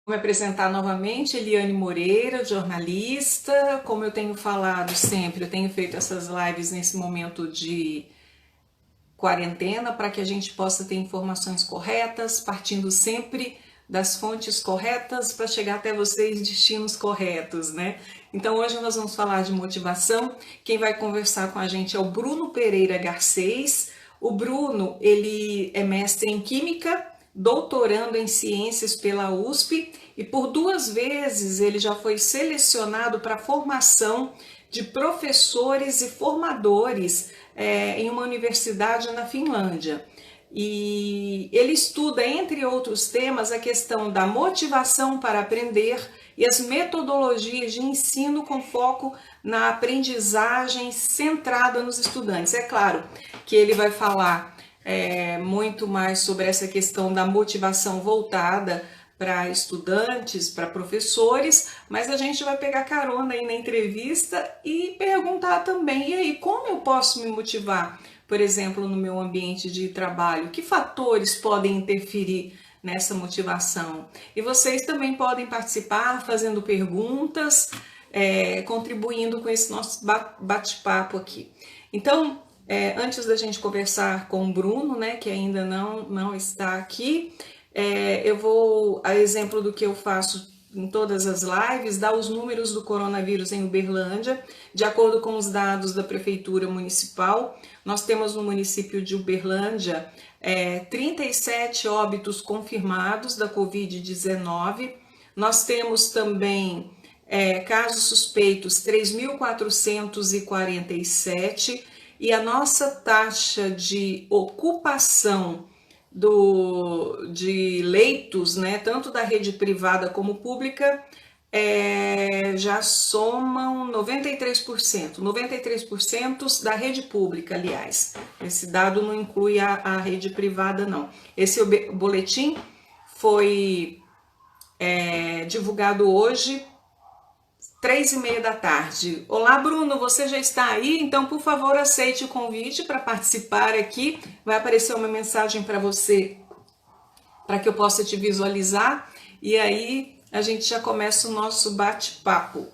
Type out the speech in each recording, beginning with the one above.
Vou me apresentar novamente, Eliane Moreira, jornalista. Como eu tenho falado sempre, eu tenho feito essas lives nesse momento de quarentena para que a gente possa ter informações corretas, partindo sempre das fontes corretas para chegar até vocês destinos corretos, né? Então hoje nós vamos falar de motivação. Quem vai conversar com a gente é o Bruno Pereira Garcês. O Bruno, ele é mestre em Química, doutorando em Ciências pela USP e por 2 vezes ele já foi selecionado para a formação de professores e formadores em uma universidade na Finlândia. E ele estuda, entre outros temas, a questão da motivação para aprender e as metodologias de ensino com foco na aprendizagem centrada nos estudantes. É claro que ele vai falar muito mais sobre essa questão da motivação voltada para estudantes, para professores, mas a gente vai pegar carona aí na entrevista e perguntar também, e aí, como eu posso me motivar, por exemplo, no meu ambiente de trabalho? Que fatores podem interferir nessa motivação? E vocês também podem participar fazendo perguntas, contribuindo com esse nosso bate-papo aqui. Então, antes da gente conversar com o Bruno, né, que ainda não está aqui, eu vou, a exemplo do que eu faço em todas as lives, dar os números do coronavírus em Uberlândia. De acordo com os dados da Prefeitura Municipal, nós temos no município de Uberlândia 37 óbitos confirmados da Covid-19. Nós temos também casos suspeitos 3.447 e a nossa taxa de ocupação de leitos, né, tanto da rede privada como pública, já somam 93%. 93% da rede pública, aliás. Esse dado não inclui a rede privada, não. Esse boletim foi divulgado hoje, 3h30 da tarde. Olá, Bruno, você já está aí? Então, por favor, aceite o convite para participar aqui. Vai aparecer uma mensagem para você, para que eu possa te visualizar. E aí, a gente já começa o nosso bate-papo.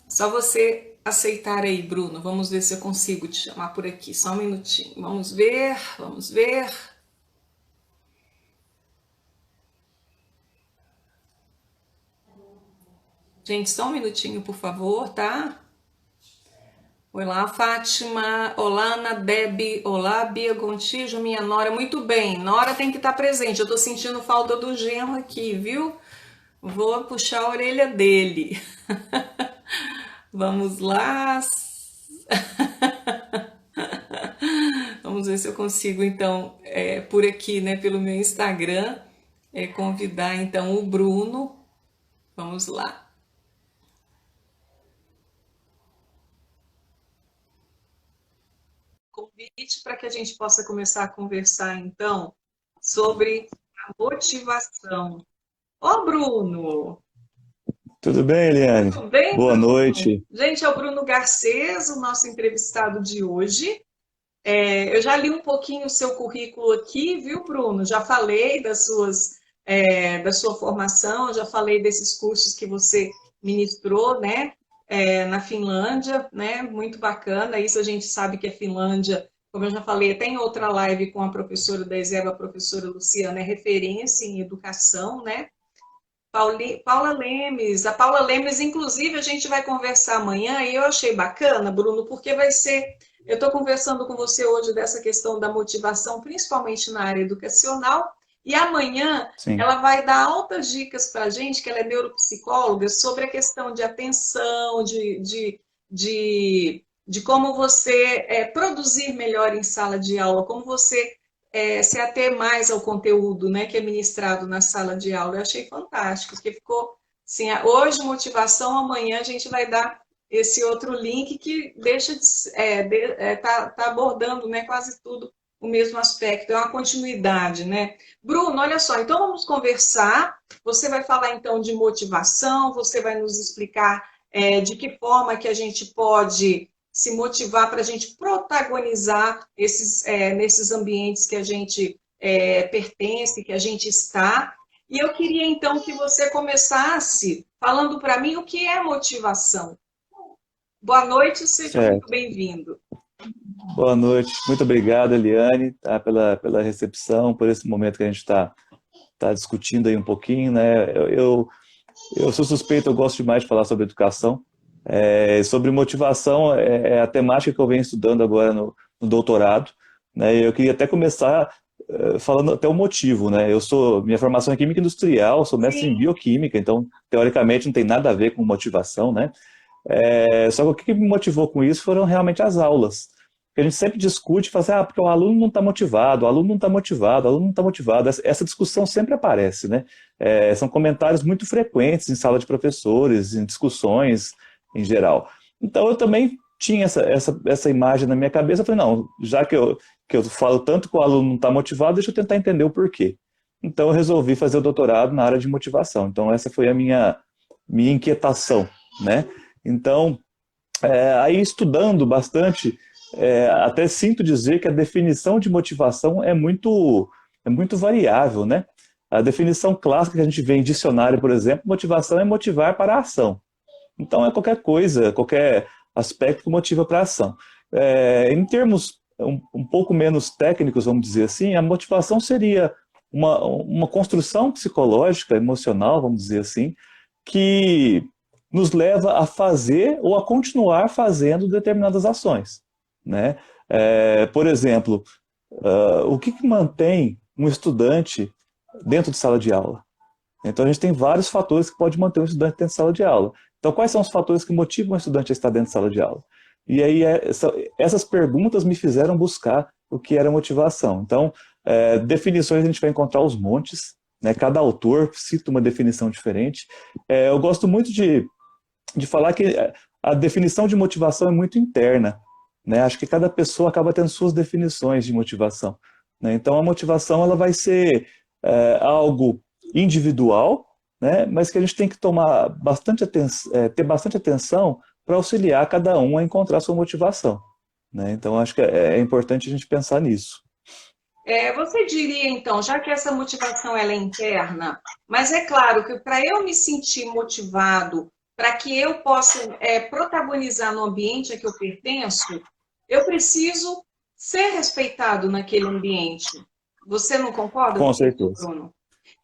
Só você aceitar aí, Bruno. Vamos ver se eu consigo te chamar por aqui. Só um minutinho. Vamos ver, vamos ver. Gente, só um minutinho, por favor, tá? Olá, Fátima. Olá, Ana Deb. Olá, Bia Gontijo, minha nora. Muito bem, nora tem que estar presente. Eu tô sentindo falta do genro aqui, viu? Vou puxar a orelha dele. Vamos lá. Vamos ver se eu consigo, então, por aqui, né, pelo meu Instagram, convidar, então, o Bruno. Vamos lá. Convite para que a gente possa começar a conversar, então, sobre a motivação. Ô, Bruno! Tudo bem, Eliane? Tudo bem, Boa Bruno? noite. Gente, é o Bruno Garcês, o nosso entrevistado de hoje. Eu já li um pouquinho o seu currículo aqui, viu, Bruno? Já falei da sua formação, já falei desses cursos que você ministrou, né, na Finlândia, né? Muito bacana. Isso a gente sabe que a Finlândia, como eu já falei, até em outra live com a professora da ESEB, a professora Luciana, é referência em educação, né? Paula Lemes, a Paula Lemes, inclusive, a gente vai conversar amanhã e eu achei bacana, Bruno, porque vai ser. Eu estou conversando com você hoje dessa questão da motivação, principalmente na área educacional, e amanhã Sim. ela vai dar altas dicas para a gente, que ela é neuropsicóloga, sobre a questão de atenção, de como você produzir melhor em sala de aula, como você se ater mais ao conteúdo, né, que é ministrado na sala de aula. Eu achei fantástico, porque ficou assim, hoje motivação, amanhã a gente vai dar esse outro link que deixa tá abordando, né, quase tudo o mesmo aspecto, é uma continuidade, né? Bruno, olha só, então vamos conversar. Você vai falar então de motivação, você vai nos explicar de que forma que a gente pode se motivar para a gente protagonizar nesses ambientes que a gente pertence, que a gente está. E eu queria então que você começasse falando para mim o que é motivação. Boa noite, seja muito Certo. bem-vindo. Boa noite. Muito obrigado, Eliane, tá, pela recepção, por esse momento que a gente está discutindo aí um pouquinho, né? Eu sou suspeito, eu gosto demais de falar sobre educação. Sobre motivação, é a temática que eu venho estudando agora no doutorado, né? Eu queria até começar falando até o motivo, né? Minha formação é química industrial, sou mestre em Sim, bioquímica, então, teoricamente, não tem nada a ver com motivação, né? Só que o que me motivou com isso foram realmente as aulas. Porque a gente sempre discute, fala assim, porque o aluno não está motivado, o aluno não está motivado, o aluno não está motivado. Essa discussão sempre aparece, né? São comentários muito frequentes em sala de professores, em discussões em geral. Então eu também tinha essa imagem na minha cabeça, eu falei, não, já que eu falo tanto que o aluno não está motivado, deixa eu tentar entender o porquê. Então eu resolvi fazer o doutorado na área de motivação. Então essa foi a minha inquietação, né? Então, aí estudando bastante, até sinto dizer que a definição de motivação é muito variável, né? A definição clássica que a gente vê em dicionário, por exemplo, motivação é motivar para a ação. Então é qualquer coisa, qualquer aspecto que motiva para a ação. Em termos um pouco menos técnicos, vamos dizer assim, a motivação seria uma construção psicológica, emocional, vamos dizer assim, que nos leva a fazer ou a continuar fazendo determinadas ações, né? Por exemplo, o que mantém um estudante dentro de sala de aula? Então a gente tem vários fatores que podem manter um estudante dentro de sala de aula. Então quais são os fatores que motivam o estudante a estar dentro de sala de aula? E aí essas perguntas me fizeram buscar o que era motivação. Então, definições a gente vai encontrar aos montes, né? Cada autor cita uma definição diferente. Eu gosto muito de falar que a definição de motivação é muito interna, né? Acho que cada pessoa acaba tendo suas definições de motivação, né? Então a motivação ela vai ser algo individual, né? Mas que a gente tem que tomar bastante atenção, ter bastante atenção para auxiliar cada um a encontrar sua motivação, né? Então acho que é importante a gente pensar nisso. Você diria então, já que essa motivação ela é interna, mas é claro que para eu me sentir motivado, para que eu possa protagonizar no ambiente a que eu pertenço, eu preciso ser respeitado naquele ambiente. Você não concorda Com com isso, certeza, Bruno? com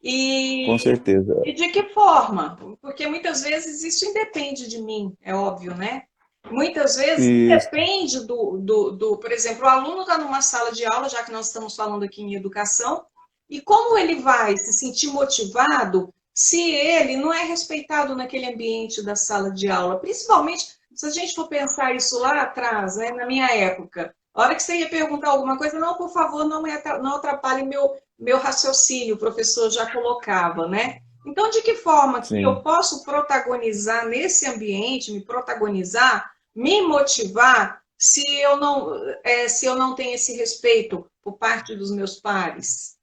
E, certeza. e de que forma? Porque muitas vezes isso independe de mim, é óbvio, né? Muitas vezes E depende por exemplo, o aluno está numa sala de aula, já que nós estamos falando aqui em educação, e como ele vai se sentir motivado se ele não é respeitado naquele ambiente da sala de aula? Principalmente se a gente for pensar isso lá atrás, né, na minha época. A hora que você ia perguntar alguma coisa, não, por favor, não atrapalhe meu raciocínio, o professor já colocava, né? Então, de que forma que eu sim. posso protagonizar nesse ambiente, me motivar se eu não tenho esse respeito por parte dos meus pares?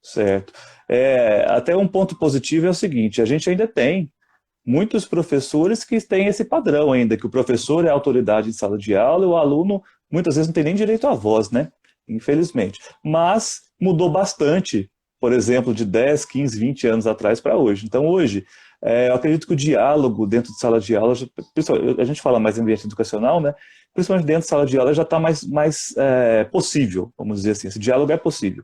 Certo. Até um ponto positivo é o seguinte, a gente ainda tem muitos professores que têm esse padrão ainda, que o professor é a autoridade em sala de aula e o aluno muitas vezes não tem nem direito à voz, né? Infelizmente. Mas mudou bastante, por exemplo, de 10, 15, 20 anos atrás para hoje. Então hoje, eu acredito que o diálogo dentro de sala de aula, a gente fala mais em ambiente educacional, né? Principalmente dentro de sala de aula já está mais possível, vamos dizer assim, esse diálogo é possível.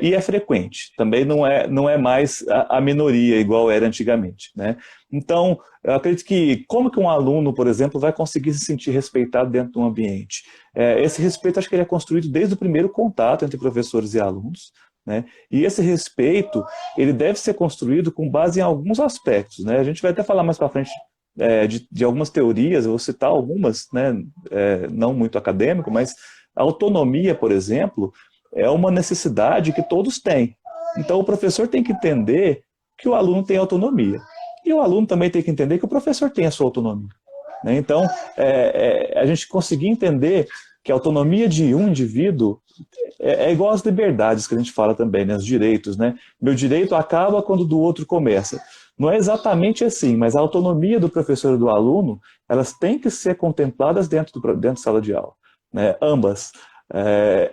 E é frequente, também não é mais a minoria igual era antigamente, né? Então, eu acredito que como que um aluno, por exemplo, vai conseguir se sentir respeitado dentro de um ambiente? Esse respeito, acho que ele é construído desde o primeiro contato entre professores e alunos, né? E esse respeito, ele deve ser construído com base em alguns aspectos, né? A gente vai até falar mais para frente de algumas teorias, eu vou citar algumas, né? Não muito acadêmico, mas a autonomia, por exemplo, é uma necessidade que todos têm. Então, o professor tem que entender que o aluno tem autonomia. E o aluno também tem que entender que o professor tem a sua autonomia, né? Então, a gente conseguir entender que a autonomia de um indivíduo é igual às liberdades que a gente fala também, né? Os direitos, né? Meu direito acaba quando o do outro começa. Não é exatamente assim, mas a autonomia do professor e do aluno, elas têm que ser contempladas dentro da sala de aula, né? Ambas.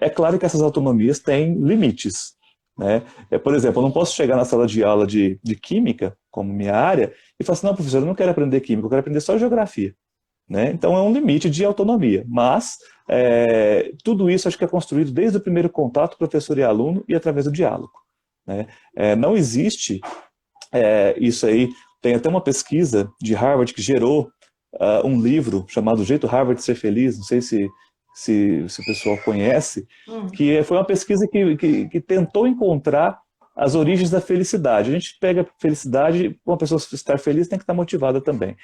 É claro que essas autonomias têm limites. né? Por exemplo, eu não posso chegar na sala de aula de química, como minha área, e falar assim, não, professor, eu não quero aprender química, eu quero aprender só geografia, né? Então é um limite de autonomia, mas tudo isso acho que é construído desde o primeiro contato professor e aluno e através do diálogo, né? Não existe isso aí, tem até uma pesquisa de Harvard que gerou um livro chamado O Jeito Harvard de Ser Feliz, não sei se o pessoal conhece, Hum, que foi uma pesquisa que tentou encontrar as origens da felicidade. A gente pega felicidade, uma pessoa estar feliz tem que estar motivada também.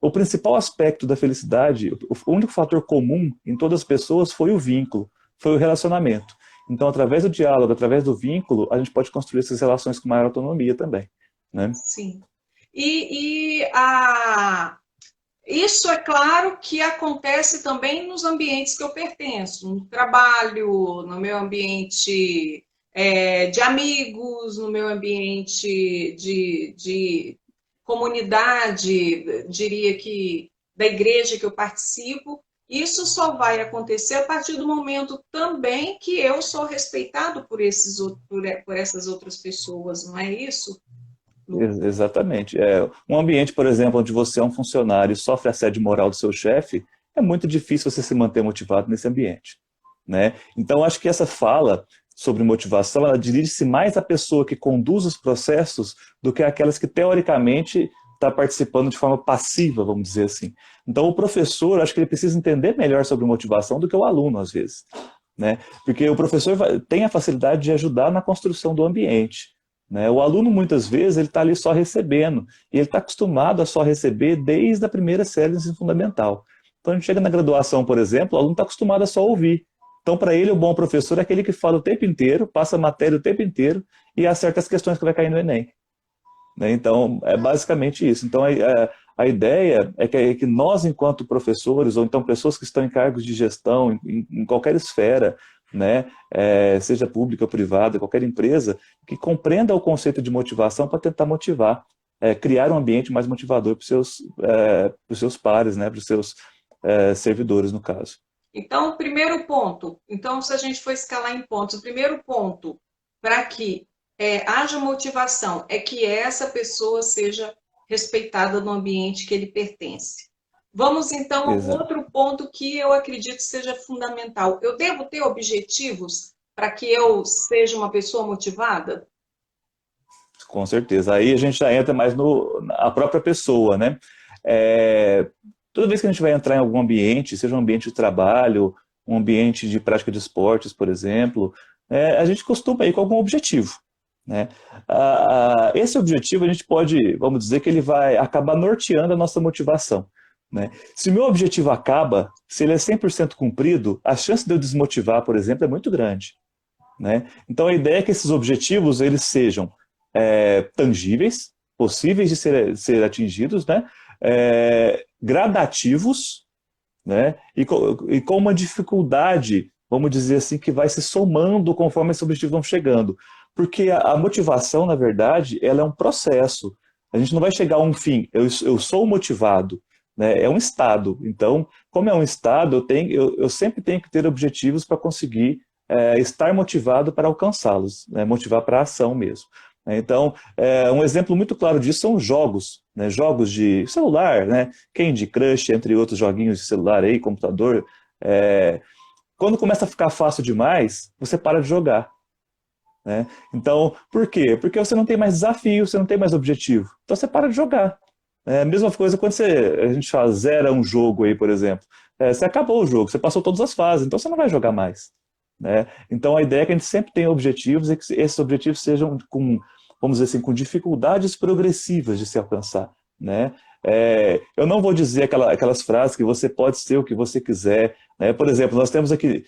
O principal aspecto da felicidade, o único fator comum em todas as pessoas foi o vínculo, foi o relacionamento. Então, através do diálogo, através do vínculo, a gente pode construir essas relações com maior autonomia também, né? sim. Isso é claro que acontece também nos ambientes que eu pertenço, no trabalho, no meu ambiente de amigos, no meu ambiente de comunidade, diria que da igreja que eu participo. Isso só vai acontecer a partir do momento também que eu sou respeitado por essas outras pessoas, não é isso, Lu? Exatamente. Um ambiente, por exemplo, onde você é um funcionário e sofre assédio moral do seu chefe, é muito difícil você se manter motivado nesse ambiente, né? Então, acho que essa fala sobre motivação, ela dirige-se mais à pessoa que conduz os processos do que aquelas que, teoricamente, está participando de forma passiva, vamos dizer assim. Então, o professor, acho que ele precisa entender melhor sobre motivação do que o aluno, às vezes, né? Porque o professor tem a facilidade de ajudar na construção do ambiente, né? O aluno, muitas vezes, ele está ali só recebendo, e ele está acostumado a só receber desde a primeira série do ensino fundamental. Então, a gente chega na graduação, por exemplo, o aluno está acostumado a só ouvir. Então, para ele, o bom professor é aquele que fala o tempo inteiro, passa a matéria o tempo inteiro e acerta as questões que vai cair no Enem, né? Então, é basicamente isso. Então, a ideia é que nós, enquanto professores, ou então pessoas que estão em cargos de gestão, em qualquer esfera, né, seja pública ou privada, qualquer empresa, que compreenda o conceito de motivação para tentar motivar, criar um ambiente mais motivador para os seus pares, né, para os seus servidores, no caso. Então, o primeiro ponto, então, se a gente for escalar em pontos, o primeiro ponto para que haja motivação é que essa pessoa seja respeitada no ambiente que ele pertence. Vamos então ao Exato. outro ponto que eu acredito seja fundamental. Eu devo ter objetivos para que eu seja uma pessoa motivada? Com certeza. Aí a gente já entra mais na própria pessoa, né? É, Toda vez que a gente vai entrar em algum ambiente, seja um ambiente de trabalho, um ambiente de prática de esportes, por exemplo, a gente costuma ir com algum objetivo, né? Esse objetivo a gente pode, vamos dizer, que ele vai acabar norteando a nossa motivação, né? Se o meu objetivo acaba, se ele é 100% cumprido, a chance de eu desmotivar, por exemplo, é muito grande, né? Então a ideia é que esses objetivos eles sejam tangíveis, possíveis de ser atingidos, né? Gradativos, né? E com uma dificuldade, vamos dizer assim, que vai se somando conforme esses objetivos vão chegando. Porque a motivação, na verdade, ela é um processo. A gente não vai chegar a um fim. Eu sou motivado, né? É um estado. Então, como é um estado, eu sempre tenho que ter objetivos para conseguir estar motivado para alcançá-los, né? Motivar para a ação mesmo. Então, um exemplo muito claro disso são os jogos, né? Jogos de celular, né? Candy Crush, entre outros joguinhos de celular aí, computador. Quando começa a ficar fácil demais, você para de jogar, né? Então, por quê? Porque você não tem mais desafio, você não tem mais objetivo. Então você para de jogar. A mesma coisa quando a gente fala, zera um jogo aí, por exemplo. Você acabou o jogo, você passou todas as fases, então você não vai jogar mais, né? Então a ideia é que a gente sempre tenha objetivos e que esses objetivos sejam vamos dizer assim, com dificuldades progressivas de se alcançar, né? Eu não vou dizer aquelas frases que você pode ser o que você quiser, né? Por exemplo, nós temos aqui,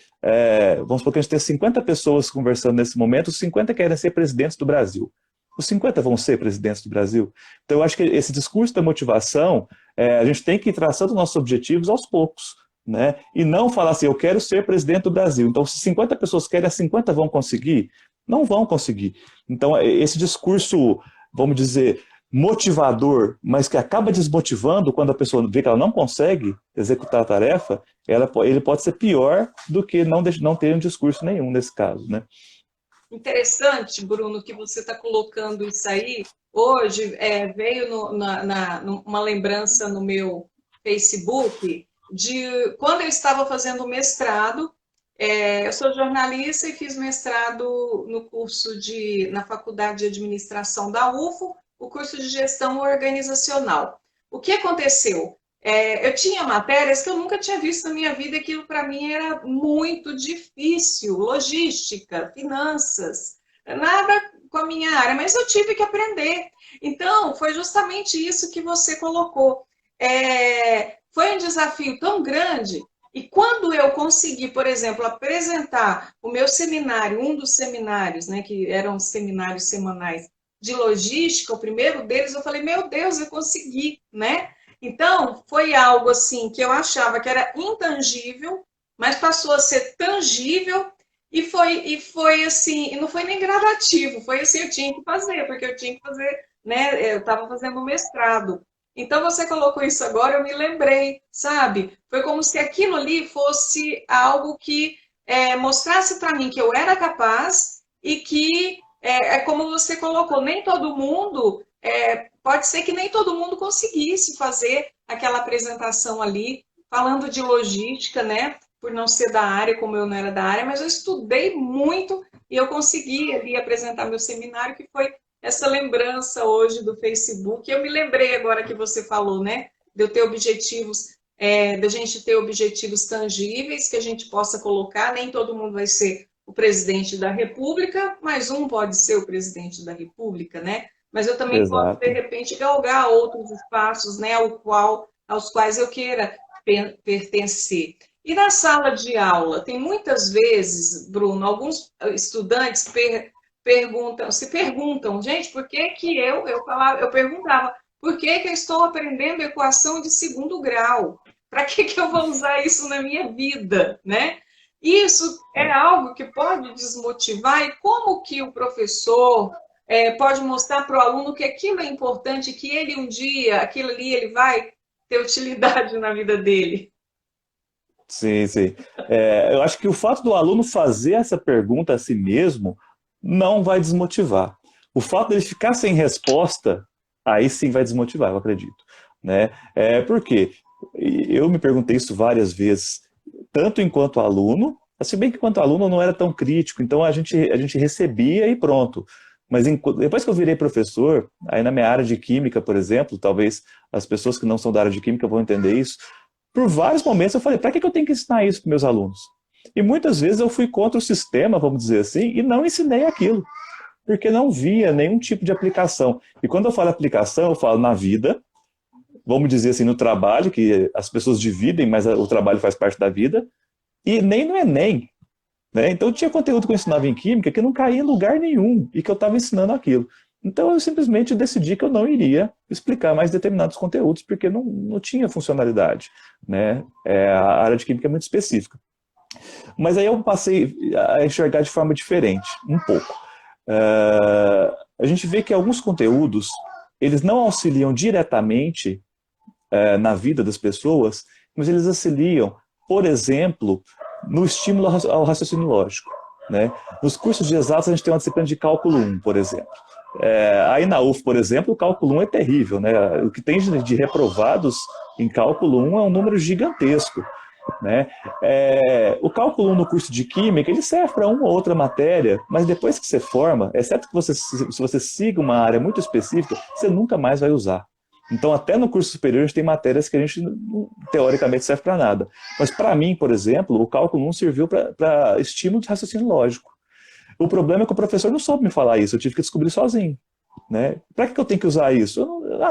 vamos supor que a gente tem 50 pessoas conversando nesse momento, os 50 querem ser presidentes do Brasil. Os 50 vão ser presidentes do Brasil. Então, eu acho que esse discurso da motivação, a gente tem que ir traçando nossos objetivos aos poucos, né? E não falar assim, eu quero ser presidente do Brasil. Então, se 50 pessoas querem, as 50 vão conseguir? Não vão conseguir. Então, esse discurso, vamos dizer, motivador, mas que acaba desmotivando quando a pessoa vê que ela não consegue executar a tarefa, ele pode ser pior do que não ter um discurso nenhum nesse caso, né? interessante, Bruno, que você está colocando isso aí. Hoje veio numa lembrança no meu Facebook de quando eu estava fazendo mestrado. Eu sou jornalista e fiz mestrado no curso na Faculdade de Administração da UFO, o curso de Gestão Organizacional. O que aconteceu? Eu tinha matérias que eu nunca tinha visto na minha vida, aquilo para mim era muito difícil, logística, finanças, nada com a minha área, mas eu tive que aprender. Então, foi justamente isso que você colocou. Foi um desafio tão grande, e quando eu consegui, por exemplo, apresentar o meu seminário, um dos seminários, né, que eram seminários semanais de logística, o primeiro deles, eu falei, meu Deus, eu consegui, né? Então, foi algo assim que eu achava que era intangível, mas passou a ser tangível e foi assim, e não foi nem gradativo, foi assim, eu tinha que fazer, porque eu tinha que fazer, né? Eu estava fazendo mestrado. Então, você colocou isso agora, eu me lembrei, sabe? Foi como se aquilo ali fosse algo que mostrasse para mim que eu era capaz e que, como você colocou, nem todo mundo pode ser que nem todo mundo conseguisse fazer aquela apresentação ali, falando de logística, né? Por não ser da área, como eu não era da área, mas eu estudei muito e eu consegui ali apresentar meu seminário, que foi essa lembrança hoje do Facebook. Eu me lembrei agora que você falou, né? De eu ter objetivos, da gente ter objetivos tangíveis que a gente possa colocar. Nem todo mundo vai ser o presidente da República, mas um pode ser o presidente da República, né? Mas eu também posso, de Exato. repente, galgar outros espaços, né, aos quais eu queira pertencer. E na sala de aula, tem muitas vezes, Bruno, alguns estudantes se perguntam, gente, por que que eu perguntava, por que que eu estou aprendendo equação de segundo grau? Para que que eu vou usar isso na minha vida, né? Isso é algo que pode desmotivar, e como que o professor pode mostrar para o aluno que aquilo é importante, que ele um dia, aquilo ali, ele vai ter utilidade na vida dele. Sim, sim. Eu acho que o fato do aluno fazer essa pergunta a si mesmo não vai desmotivar. O fato dele ficar sem resposta, aí sim vai desmotivar, eu acredito. Né? Por quê? Eu me perguntei isso várias vezes, tanto enquanto aluno, se bem que enquanto aluno eu não era tão crítico, então a gente recebia e pronto. Mas depois que eu virei professor, aí na minha área de química, por exemplo, talvez as pessoas que não são da área de química vão entender isso, por vários momentos eu falei, para que eu tenho que ensinar isso para meus alunos? E muitas vezes eu fui contra o sistema, vamos dizer assim, e não ensinei aquilo, porque não via nenhum tipo de aplicação. E quando eu falo aplicação, eu falo na vida, vamos dizer assim, no trabalho, que as pessoas dividem, mas o trabalho faz parte da vida, e nem no Enem. Né? Então tinha conteúdo que eu ensinava em química que não caía em lugar nenhum, e que eu estava ensinando aquilo. Então eu simplesmente decidi que eu não iria explicar mais determinados conteúdos, porque não tinha funcionalidade. Né? A área de química é muito específica. Mas aí eu passei a enxergar de forma diferente, um pouco. A gente vê que alguns conteúdos, eles não auxiliam diretamente na vida das pessoas, mas eles auxiliam, por exemplo, no estímulo ao raciocínio lógico. Né? Nos cursos de exatos a gente tem uma disciplina de cálculo 1, por exemplo. Aí na UF, por exemplo, o cálculo 1 é terrível. Né? O que tem de reprovados em cálculo 1 é um número gigantesco. Né? O cálculo 1 no curso de química, ele serve para uma ou outra matéria, mas depois que você forma, exceto que se você siga uma área muito específica, você nunca mais vai usar. Então, até no curso superior, a gente tem matérias que a gente, teoricamente, serve para nada. Mas, para mim, por exemplo, o cálculo 1 serviu para estímulo de raciocínio lógico. O problema é que o professor não soube me falar isso, eu tive que descobrir sozinho. Né? Para que eu tenho que usar isso?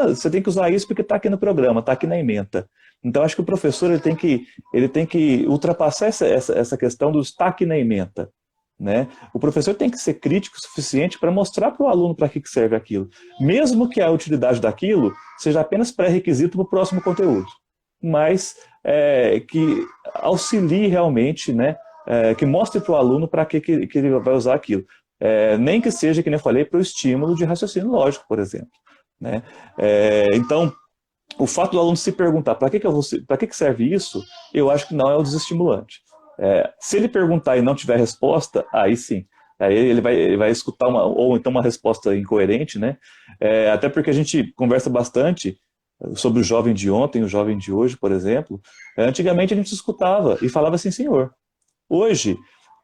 Você tem que usar isso porque está aqui no programa, está aqui na ementa. Então, acho que o professor ele tem que ultrapassar essa questão do está aqui na ementa. Né? O professor tem que ser crítico o suficiente para mostrar para o aluno para que serve aquilo, mesmo que a utilidade daquilo seja apenas pré-requisito para o próximo conteúdo, mas que auxilie realmente, né? Que mostre para o aluno para que ele vai usar aquilo. Nem que seja, que nem eu falei, para o estímulo de raciocínio lógico, por exemplo. Né? Então, o fato do aluno se perguntar para que serve isso, eu acho que não é o desestimulante. Se ele perguntar e não tiver resposta, aí sim. Aí ele vai escutar ou então uma resposta incoerente, né? Até porque a gente conversa bastante sobre o jovem de ontem, o jovem de hoje, por exemplo. Antigamente a gente escutava e falava assim, senhor. Hoje,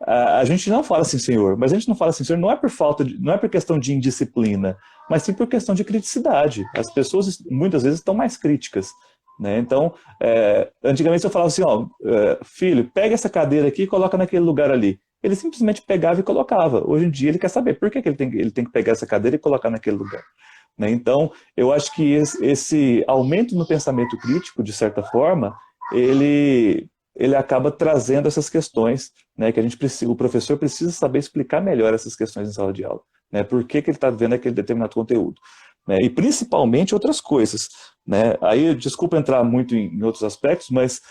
a gente não fala assim, senhor, mas a gente não fala assim, senhor, não é por não é por questão de indisciplina, mas sim por questão de criticidade. As pessoas muitas vezes estão mais críticas, né? Então, antigamente eu falava assim, ó, filho, pega essa cadeira aqui e coloca naquele lugar ali. Ele simplesmente pegava e colocava. Hoje em dia ele quer saber por que ele tem que pegar essa cadeira e colocar naquele lugar. Né? Então, eu acho que esse aumento no pensamento crítico, de certa forma, ele acaba trazendo essas questões, né, que o professor precisa saber explicar melhor essas questões em sala de aula, né, por que ele está vendo aquele determinado conteúdo, né, e principalmente outras coisas, né, aí desculpa entrar muito em outros aspectos, mas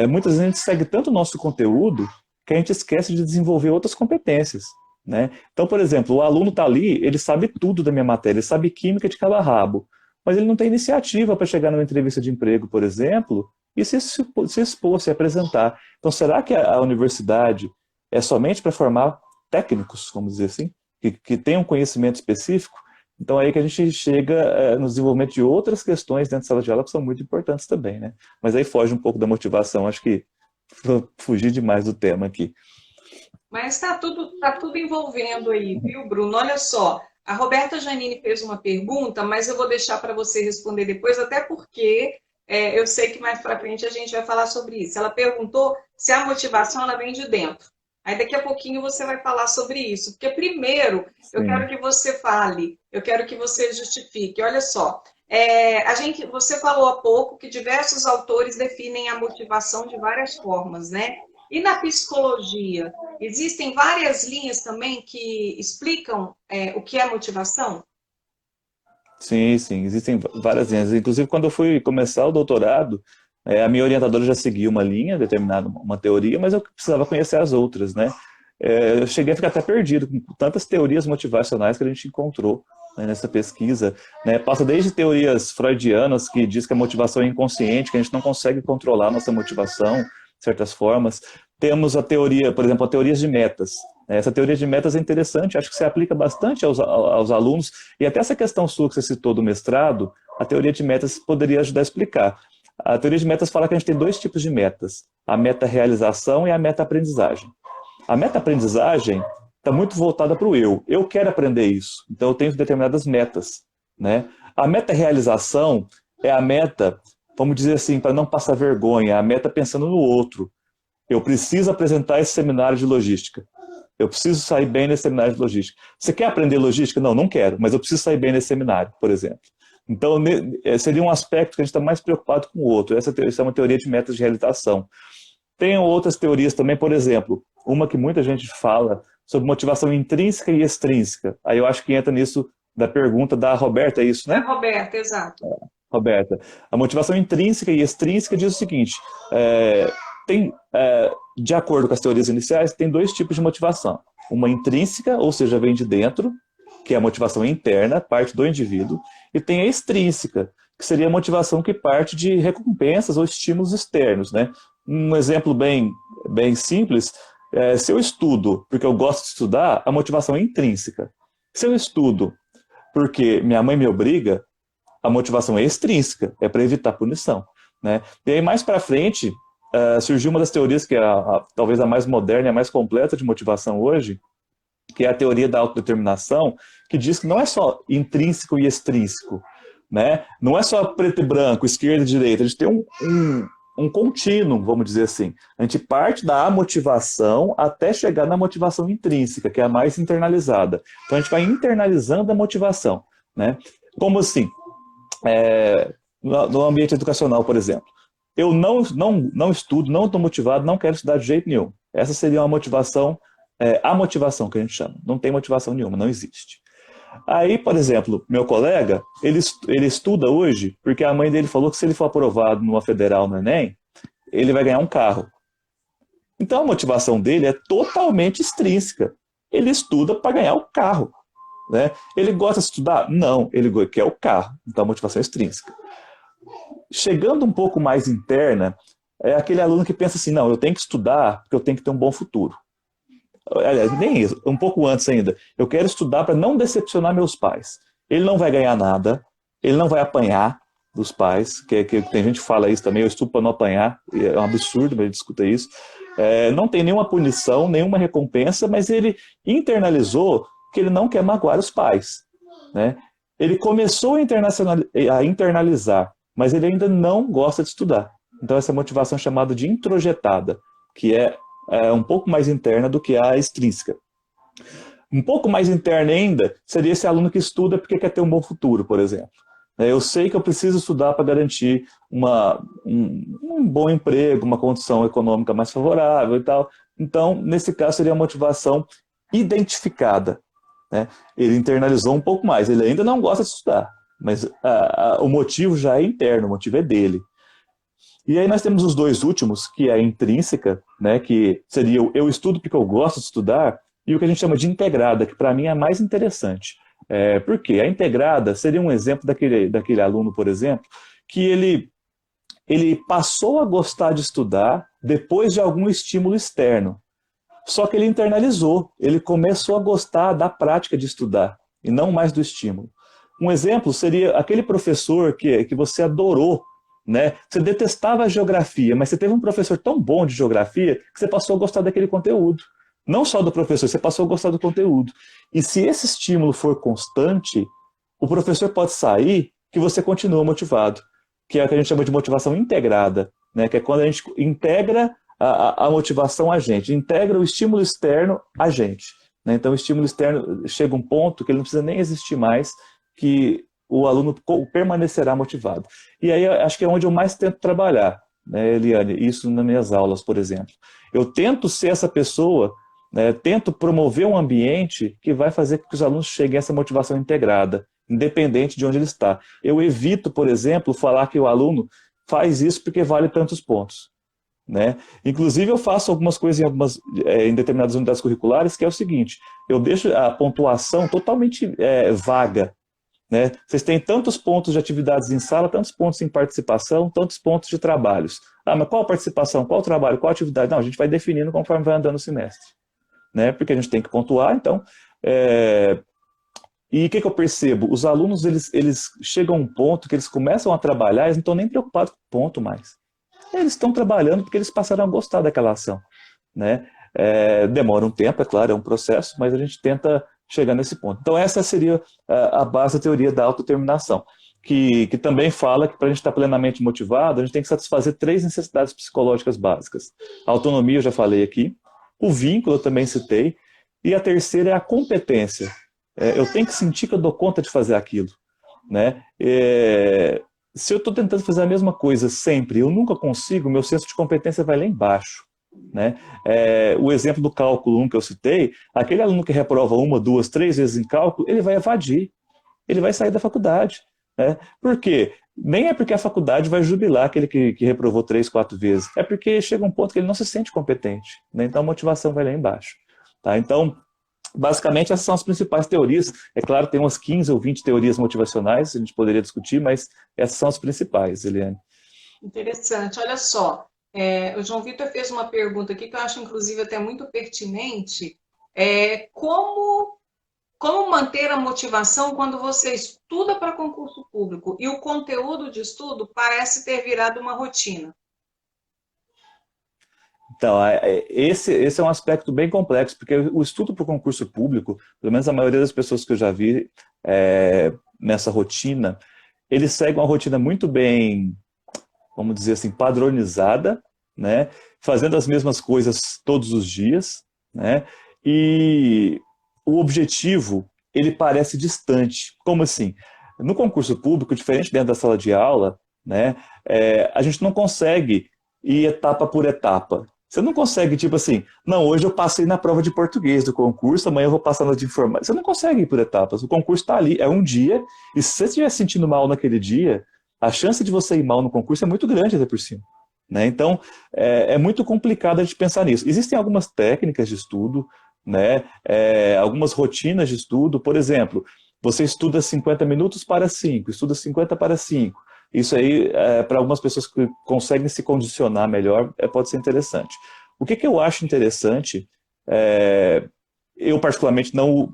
muitas vezes a gente segue tanto o nosso conteúdo que a gente esquece de desenvolver outras competências, né, então, por exemplo, o aluno está ali, ele sabe tudo da minha matéria, ele sabe química de cabo a rabo, mas ele não tem iniciativa para chegar numa entrevista de emprego, por exemplo, e se expor, se apresentar. Então, será que a universidade é somente para formar técnicos, vamos dizer assim, que tenham conhecimento específico? Então, aí que a gente chega no desenvolvimento de outras questões dentro da sala de aula que são muito importantes também, né? Mas aí foge um pouco da motivação, acho que vou fugir demais do tema aqui. Mas tá tudo envolvendo aí, viu, Bruno? Olha só, a Roberta Janine fez uma pergunta, mas eu vou deixar para você responder depois, até porque eu sei que mais para frente a gente vai falar sobre isso. Ela perguntou se a motivação ela vem de dentro. Aí daqui a pouquinho você vai falar sobre isso, porque primeiro eu quero Sim. que você fale, eu quero que você justifique. Olha só, você falou há pouco que diversos autores definem a motivação de várias formas, né? E na psicologia, existem várias linhas também que explicam o que é motivação? Sim, sim, existem várias linhas. Inclusive, quando eu fui começar o doutorado, a minha orientadora já seguia uma linha, determinada, uma teoria, mas eu precisava conhecer as outras, né? Eu cheguei a ficar até perdido com tantas teorias motivacionais que a gente encontrou, né, nessa pesquisa, né? Passa desde teorias freudianas, que diz que a motivação é inconsciente, que a gente não consegue controlar a nossa motivação, de certas formas. Temos a teoria, por exemplo, a teoria de metas. Essa teoria de metas é interessante, acho que se aplica bastante aos alunos, e até essa questão sua que você citou do mestrado, a teoria de metas poderia ajudar a explicar. A teoria de metas fala que a gente tem dois tipos de metas, a meta-realização e a meta-aprendizagem. A meta-aprendizagem está muito voltada para o eu. Eu quero aprender isso, então eu tenho determinadas metas, né? A meta-realização é a meta, vamos dizer assim, para não passar vergonha, a meta pensando no outro. Eu preciso apresentar esse seminário de logística. Eu preciso sair bem nesse seminário de logística. Você quer aprender logística? Não, não quero, mas eu preciso sair bem nesse seminário, por exemplo. Então, seria um aspecto que a gente está mais preocupado com o outro. Essa é uma teoria de metas de realização. Tem outras teorias também, por exemplo, uma que muita gente fala sobre motivação intrínseca e extrínseca. Aí eu acho que entra nisso da pergunta da Roberta, é isso, É, né? Roberta, exato. Roberta. A motivação intrínseca e extrínseca diz o seguinte, é, de acordo com as teorias iniciais, tem dois tipos de motivação. Uma intrínseca, ou seja, vem de dentro, que é a motivação interna, parte do indivíduo, e tem a extrínseca, que seria a motivação que parte de recompensas ou estímulos externos, né? Um exemplo bem simples, se eu estudo porque eu gosto de estudar, a motivação é intrínseca. Se eu estudo porque minha mãe me obriga, a motivação é extrínseca, é para evitar punição, né? E aí mais para frente surgiu uma das teorias que é talvez a mais moderna e a mais completa de motivação hoje, que é a teoria da autodeterminação, que diz que não é só intrínseco e extrínseco, né? Não é só preto e branco, esquerda e direita, a gente tem um contínuo, vamos dizer assim. A gente parte da motivação até chegar na motivação intrínseca, que é a mais internalizada. Então a gente vai internalizando a motivação, né? Como assim? No ambiente educacional, por exemplo. Eu não estudo, não estou motivado, não quero estudar de jeito nenhum. Essa seria uma motivação, a motivação que a gente chama. Não tem motivação nenhuma, não existe. Aí, por exemplo, meu colega, ele estuda hoje porque a mãe dele falou que se ele for aprovado numa federal no Enem, ele vai ganhar um carro. Então a motivação dele é totalmente extrínseca. Ele estuda para ganhar o carro. Né? Ele gosta de estudar? Não, ele quer o carro. Então a motivação é extrínseca. Chegando um pouco mais interna, é aquele aluno que pensa assim, não, eu tenho que estudar porque eu tenho que ter um bom futuro. aliás, nem isso, um pouco antes ainda, eu quero estudar para não decepcionar meus pais. Ele não vai ganhar nada, ele não vai apanhar dos pais, que tem gente que fala isso também, eu estudo para não apanhar, é um absurdo, mas ele escuta isso. Não tem nenhuma punição, nenhuma recompensa, mas ele internalizou que ele não quer magoar os pais, né? Ele começou a internalizar, mas ele ainda não gosta de estudar. Então essa motivação é chamada de introjetada, que é um pouco mais interna do que a extrínseca. Um pouco mais interna ainda seria esse aluno que estuda porque quer ter um bom futuro, por exemplo. Eu sei que eu preciso estudar para garantir um bom emprego, uma condição econômica mais favorável e tal. Então, nesse caso, seria a motivação identificada, né? Ele internalizou um pouco mais, ele ainda não gosta de estudar, mas o motivo já é interno, o motivo é dele. E aí nós temos os dois últimos, que é a intrínseca, né, que seria o eu estudo porque eu gosto de estudar, e o que a gente chama de integrada, que para mim é a mais interessante. Por quê? A integrada seria um exemplo daquele aluno, por exemplo, que ele passou a gostar de estudar depois de algum estímulo externo. Só que ele internalizou, ele começou a gostar da prática de estudar, e não mais do estímulo. Um exemplo seria aquele professor que você adorou, né? Você detestava a geografia, mas você teve um professor tão bom de geografia que você passou a gostar daquele conteúdo. Não só do professor, você passou a gostar do conteúdo. E se esse estímulo for constante, o professor pode sair que você continua motivado, que é o que a gente chama de motivação integrada, né? Que é quando a gente integra a motivação a gente, integra o estímulo externo a gente, né? Então o estímulo externo chega a um ponto que ele não precisa nem existir mais, que o aluno permanecerá motivado. E aí acho que é onde eu mais tento trabalhar, né, Eliane? Isso nas minhas aulas, por exemplo. Eu tento ser essa pessoa, né, tento promover um ambiente que vai fazer com que os alunos cheguem a essa motivação integrada, independente de onde ele está. Eu evito, por exemplo, falar que o aluno faz isso porque vale tantos pontos, né? Inclusive eu faço algumas coisas em determinadas unidades curriculares, que é o seguinte: eu deixo a pontuação totalmente vaga, né? Vocês têm tantos pontos de atividades em sala, tantos pontos em participação, tantos pontos de trabalhos. Mas qual participação, qual trabalho, qual atividade? Não, a gente vai definindo conforme vai andando o semestre, né? Porque a gente tem que pontuar, então. E o que eu percebo? Os alunos, eles chegam a um ponto que eles começam a trabalhar, eles não estão nem preocupados com o ponto mais. Eles estão trabalhando porque eles passaram a gostar daquela ação, né? Demora um tempo, é claro, é um processo, mas a gente tenta chegar nesse ponto. Então essa seria a base da teoria da autodeterminação, que também fala que para a gente estar plenamente motivado, a gente tem que satisfazer 3 necessidades psicológicas básicas. A autonomia eu já falei aqui, o vínculo eu também citei, e a terceira é a competência. Eu tenho que sentir que eu dou conta de fazer aquilo, né? Se eu estou tentando fazer a mesma coisa sempre, eu nunca consigo, meu senso de competência vai lá embaixo, né? O exemplo do cálculo 1 que eu citei, aquele aluno que reprova 1, 2, 3 vezes em cálculo, ele vai evadir, ele vai sair da faculdade, né? Por quê? Nem é porque a faculdade vai jubilar aquele que reprovou 3, 4 vezes, é porque chega um ponto que ele não se sente competente, né? Então a motivação vai lá embaixo, tá? Então, basicamente, essas são as principais teorias. É claro, tem umas 15 ou 20 teorias motivacionais, a gente poderia discutir, mas essas são as principais, Eliane. Interessante. Olha só, o João Vitor fez uma pergunta aqui que eu acho, inclusive, até muito pertinente. Como manter a motivação quando você estuda para concurso público e o conteúdo de estudo parece ter virado uma rotina? Então, esse é um aspecto bem complexo, porque o estudo para o concurso público, pelo menos a maioria das pessoas que eu já vi nessa rotina, eles seguem uma rotina muito bem, vamos dizer assim, padronizada, né? Fazendo as mesmas coisas todos os dias, né? E o objetivo, ele parece distante. Como assim? No concurso público, diferente dentro da sala de aula, né? A gente não consegue ir etapa por etapa. Você não consegue, tipo assim, não, hoje eu passei na prova de português do concurso, amanhã eu vou passar na de informática. Você não consegue ir por etapas. O concurso está ali, é um dia, e se você estiver se sentindo mal naquele dia, a chance de você ir mal no concurso é muito grande até por cima, né? Então, é muito complicado a gente pensar nisso. Existem algumas técnicas de estudo, né? Algumas rotinas de estudo. Por exemplo, você estuda 50 minutos para 5, estuda 50 para 5. Isso aí, para algumas pessoas que conseguem se condicionar melhor, pode ser interessante. O que eu acho interessante É, eu, particularmente, não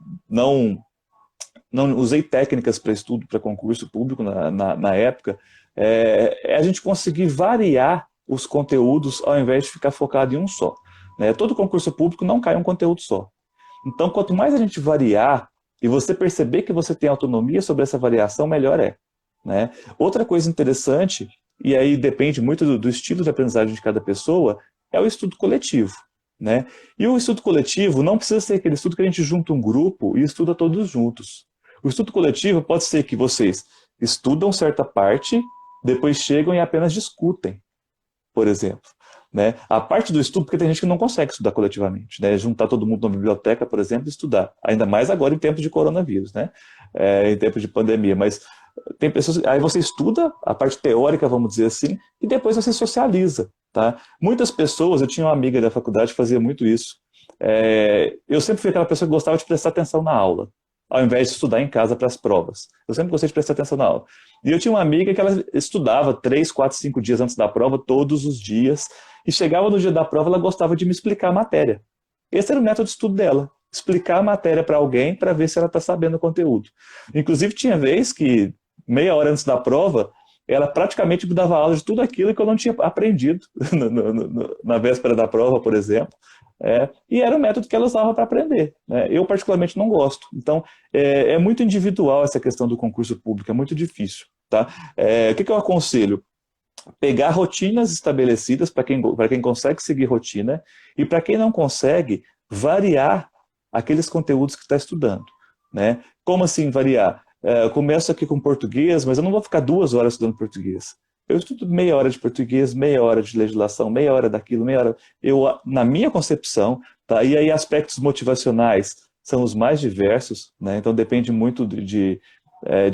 usei técnicas para estudo, para concurso público na época, é a gente conseguir variar os conteúdos ao invés de ficar focado em um só. Né? Todo concurso público não cai um conteúdo só. Então, quanto mais a gente variar e você perceber que você tem autonomia sobre essa variação, melhor é. Né? Outra coisa interessante, e aí depende muito do estilo de aprendizagem de cada pessoa, é o estudo coletivo. Né? E o estudo coletivo não precisa ser aquele estudo que a gente junta um grupo e estuda todos juntos. O estudo coletivo pode ser que vocês estudam certa parte, depois chegam e apenas discutem, por exemplo. Né? A parte do estudo, porque tem gente que não consegue estudar coletivamente, né? Juntar todo mundo na biblioteca, por exemplo, e estudar. Ainda mais agora em tempos de coronavírus, né? Em tempos de pandemia. Mas tem pessoas. Aí você estuda a parte teórica, vamos dizer assim, e depois você socializa. Tá? Muitas pessoas, eu tinha uma amiga da faculdade que fazia muito isso. Eu sempre fui aquela pessoa que gostava de prestar atenção na aula, ao invés de estudar em casa para as provas. Eu sempre gostei de prestar atenção na aula. E eu tinha uma amiga que ela estudava 3, 4, 5 dias antes da prova, todos os dias, e chegava no dia da prova, ela gostava de me explicar a matéria. Esse era o método de estudo dela, explicar a matéria para alguém para ver se ela está sabendo o conteúdo. Inclusive, tinha vez que, meia hora antes da prova, ela praticamente me dava aula de tudo aquilo que eu não tinha aprendido na véspera da prova, por exemplo. E era o método que ela usava para aprender. Né? Eu, particularmente, não gosto. Então, é muito individual essa questão do concurso público, é muito difícil. Tá? O que eu aconselho? Pegar rotinas estabelecidas para quem consegue seguir rotina e para quem não consegue, variar aqueles conteúdos que está estudando. Né? Como assim variar? Eu começo aqui com português, mas eu não vou ficar 2 horas estudando português. Eu estudo meia hora de português, meia hora de legislação, meia hora daquilo, meia hora... Na minha concepção, tá? E aí aspectos motivacionais são os mais diversos, né? Então depende muito de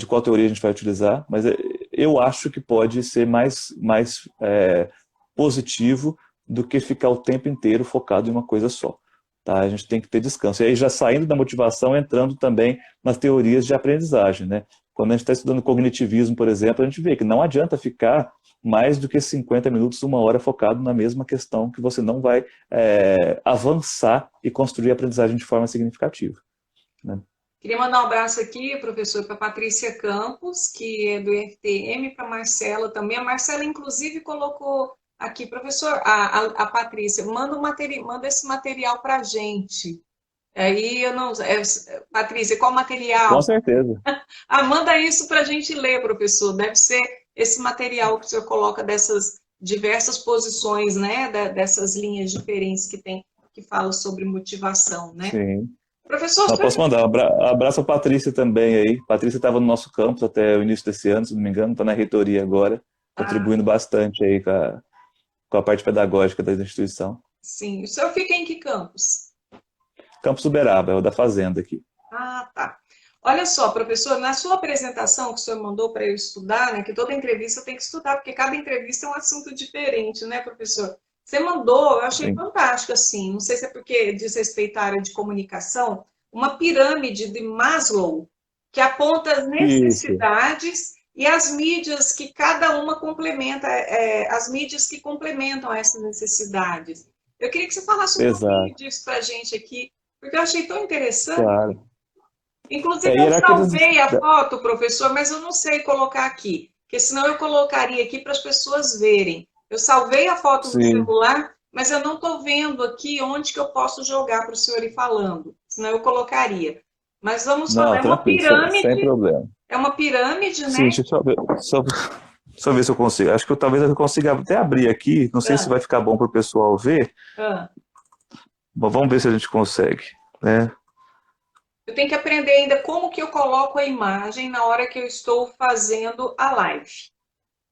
qual teoria a gente vai utilizar, mas eu acho que pode ser mais positivo do que ficar o tempo inteiro focado em uma coisa só. Tá? A gente tem que ter descanso. E aí já saindo da motivação, entrando também nas teorias de aprendizagem. Né? Quando a gente está estudando cognitivismo, por exemplo, a gente vê que não adianta ficar mais do que 50 minutos, 1 hora focado na mesma questão, que você não vai avançar e construir a aprendizagem de forma significativa. Né? Queria mandar um abraço aqui, professor, para Patrícia Campos, que é do IFTM, para Marcela também. A Marcela, inclusive, colocou aqui, professor, a Patrícia, manda esse material para a gente. Aí eu não. Patrícia, qual material? Com certeza. Manda isso para a gente ler, professor. Deve ser esse material que o senhor coloca dessas diversas posições, né? Dessas linhas diferentes que tem, que fala sobre motivação, né? Sim. Professor, não, posso mandar abraço a Patrícia também aí. Patrícia estava no nosso campus até o início desse ano, se não me engano, está na reitoria agora, contribuindo bastante aí com a parte pedagógica da instituição. Sim. O senhor fica em que campus? Campus Uberaba, é o da Fazenda aqui. Tá. Olha só, professor, na sua apresentação que o senhor mandou para eu estudar, né, que toda entrevista eu tenho que estudar, porque cada entrevista é um assunto diferente, né, professor? Você mandou, eu achei Sim. fantástico, assim, não sei se é porque diz respeito à área de comunicação, uma pirâmide de Maslow, que aponta as necessidades e as mídias que cada uma complementa, as mídias que complementam essas necessidades. Eu queria que você falasse um pouquinho disso para a gente aqui, porque eu achei tão interessante. Claro. Inclusive, eu salvei a foto, professor, mas eu não sei colocar aqui, porque senão eu colocaria aqui para as pessoas verem. Eu salvei a foto no celular, mas eu não estou vendo aqui onde que eu posso jogar para o senhor ir falando, senão eu colocaria. Mas vamos falar, é uma pirâmide. Sem problema. É uma pirâmide, né? Sim, deixa eu ver se eu consigo. Acho que talvez eu consiga até abrir aqui, não sei se vai ficar bom para o pessoal ver. Mas vamos ver se a gente consegue, né? Eu tenho que aprender ainda como que eu coloco a imagem na hora que eu estou fazendo a live.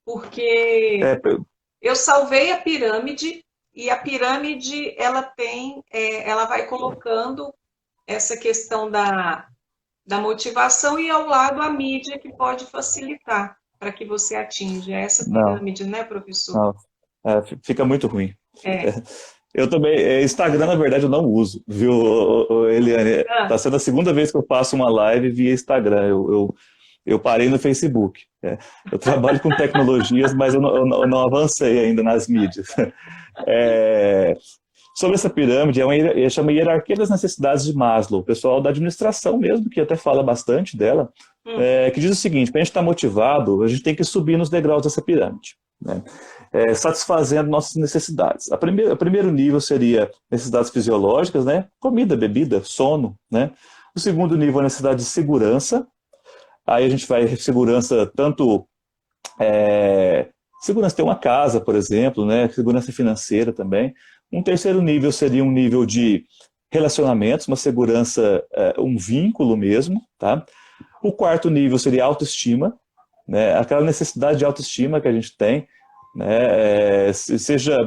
Porque eu salvei a pirâmide e a pirâmide ela vai colocando essa questão da motivação e ao lado a mídia que pode facilitar para que você atinja essa pirâmide, né, professor? Não, fica muito ruim. Eu também, Instagram, na verdade, eu não uso, viu, Eliane? Está sendo a segunda vez que eu faço uma live via Instagram. Eu parei no Facebook. Eu trabalho com tecnologias, mas eu não avancei ainda nas mídias. Sobre essa pirâmide, chama Hierarquia das Necessidades de Maslow, o pessoal da administração mesmo, que até fala bastante dela, Hum. que diz o seguinte: para a gente estar motivado, a gente tem que subir nos degraus dessa pirâmide, né? Satisfazendo nossas necessidades. O primeiro nível seria necessidades fisiológicas, né? Comida, bebida, sono, né? O segundo nível é a necessidade de segurança. Aí a gente vai segurança tanto segurança de ter uma casa, por exemplo, né? Segurança financeira também. Um terceiro nível seria um nível de relacionamentos, uma segurança, um vínculo mesmo, tá? O quarto nível seria autoestima, né? Aquela necessidade de autoestima que a gente tem, né? Seja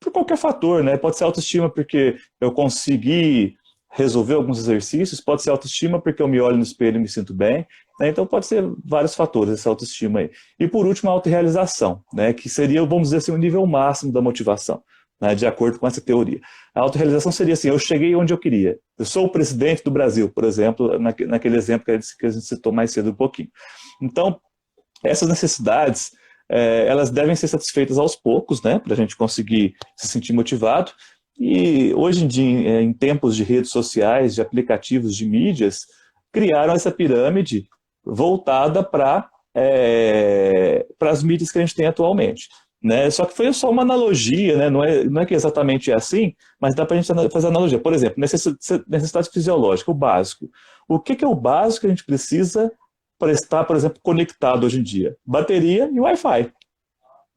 por qualquer fator, né? Pode ser autoestima porque eu consegui resolver alguns exercícios, pode ser autoestima porque eu me olho no espelho e me sinto bem, né? Então pode ser vários fatores essa autoestima aí. E por último, a autorrealização, né? Que seria, vamos dizer assim, o nível máximo da motivação, né? De acordo com essa teoria. A autorrealização seria assim: eu cheguei onde eu queria. Eu sou o presidente do Brasil, por exemplo, naquele exemplo que a gente citou mais cedo um pouquinho. Então, essas necessidades, elas devem ser satisfeitas aos poucos, né? Para a gente conseguir se sentir motivado. E hoje em dia, em tempos de redes sociais, de aplicativos, de mídias, criaram essa pirâmide voltada para as mídias que a gente tem atualmente, né? Só que foi só uma analogia, né? Não é que exatamente é assim, mas dá para a gente fazer analogia. Por exemplo, necessidade fisiológica, o básico. O que é o básico que a gente precisa para estar, por exemplo, conectado hoje em dia? Bateria e Wi-Fi.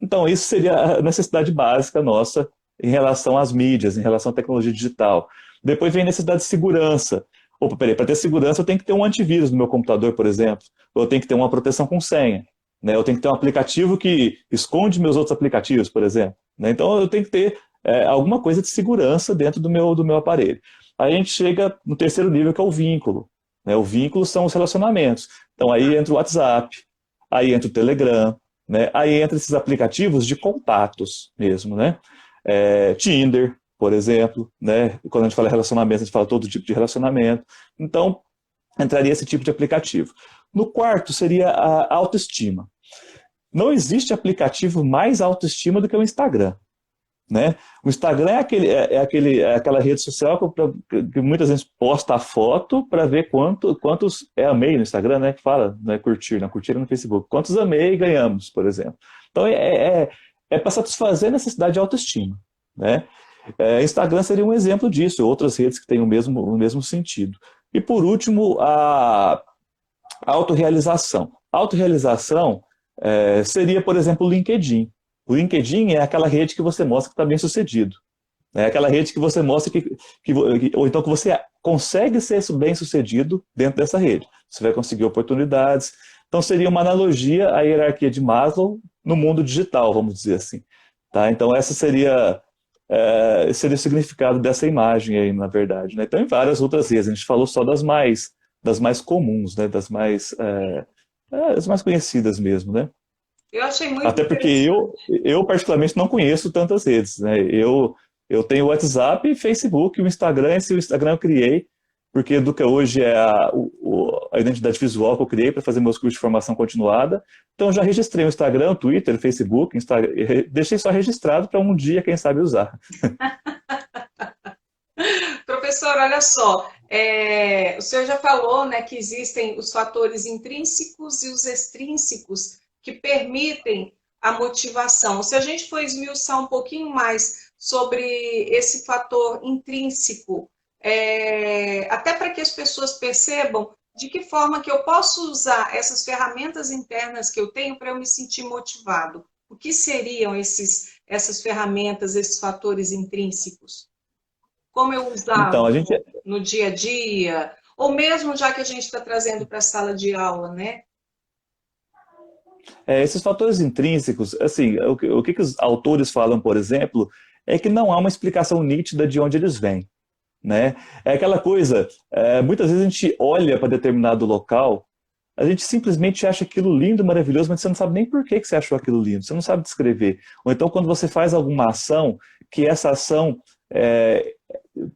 Então, isso seria a necessidade básica nossa em relação às mídias, em relação à tecnologia digital. Depois vem a necessidade de segurança. Opa, peraí, para ter segurança eu tenho que ter um antivírus no meu computador, por exemplo. Ou eu tenho que ter uma proteção com senha, né? Eu tenho que ter um aplicativo que esconde meus outros aplicativos, por exemplo, né? Então eu tenho que ter alguma coisa de segurança dentro do meu aparelho. Aí a gente chega no terceiro nível, que é o vínculo, né? O vínculo são os relacionamentos. Então aí entra o WhatsApp, aí entra o Telegram, né? Aí entra esses aplicativos de contatos mesmo, né? Tinder, por exemplo, né? Quando a gente fala relacionamento, a gente fala todo tipo de relacionamento. Então, entraria esse tipo de aplicativo. No quarto, seria a autoestima. Não existe aplicativo mais autoestima do que o Instagram, né? O Instagram é aquela rede social que muitas vezes posta a foto para ver quantos amei no Instagram, né? Que fala, não é curtir, não curtir no Facebook. Quantos amei ganhamos, por exemplo. Então, para satisfazer a necessidade de autoestima, né? Instagram seria um exemplo disso, outras redes que têm o mesmo sentido. E por último, a autorrealização. Autorrealização seria, por exemplo, o LinkedIn. O LinkedIn é aquela rede que você mostra que está bem sucedido. É aquela rede que você mostra ou então que você consegue ser bem sucedido dentro dessa rede. Você vai conseguir oportunidades. Então seria uma analogia à hierarquia de Maslow no mundo digital, vamos dizer assim. Tá? Então essa seria o significado dessa imagem aí, na verdade, né? Então, em várias outras redes, a gente falou só das mais comuns, né? Das mais conhecidas mesmo, né? Eu achei muito Até porque interessante. eu particularmente não conheço tantas redes, né? Eu tenho o WhatsApp, Facebook, o Instagram. Esse o Instagram eu criei porque Educa hoje é a identidade visual que eu criei para fazer meus cursos de formação continuada. Então, já registrei o Instagram, o Twitter, o Facebook, deixei só registrado para um dia, quem sabe, usar. Professor, olha só, o senhor já falou, né, que existem os fatores intrínsecos e os extrínsecos que permitem a motivação. Se a gente for esmiuçar um pouquinho mais sobre esse fator intrínseco, até para que as pessoas percebam de que forma que eu posso usar essas ferramentas internas que eu tenho para eu me sentir motivado. O que seriam essas ferramentas, esses fatores intrínsecos? Como eu Então, usá-los a gente, no dia a dia, ou mesmo já que a gente está trazendo para a sala de aula, né? esses fatores intrínsecos, assim, o que os autores falam, por exemplo, é que não há uma explicação nítida de onde eles vêm, né? É aquela coisa, muitas vezes a gente olha para determinado local, a gente simplesmente acha aquilo lindo, maravilhoso, mas você não sabe nem por que você achou aquilo lindo, você não sabe descrever. Ou então quando você faz alguma ação, que essa ação,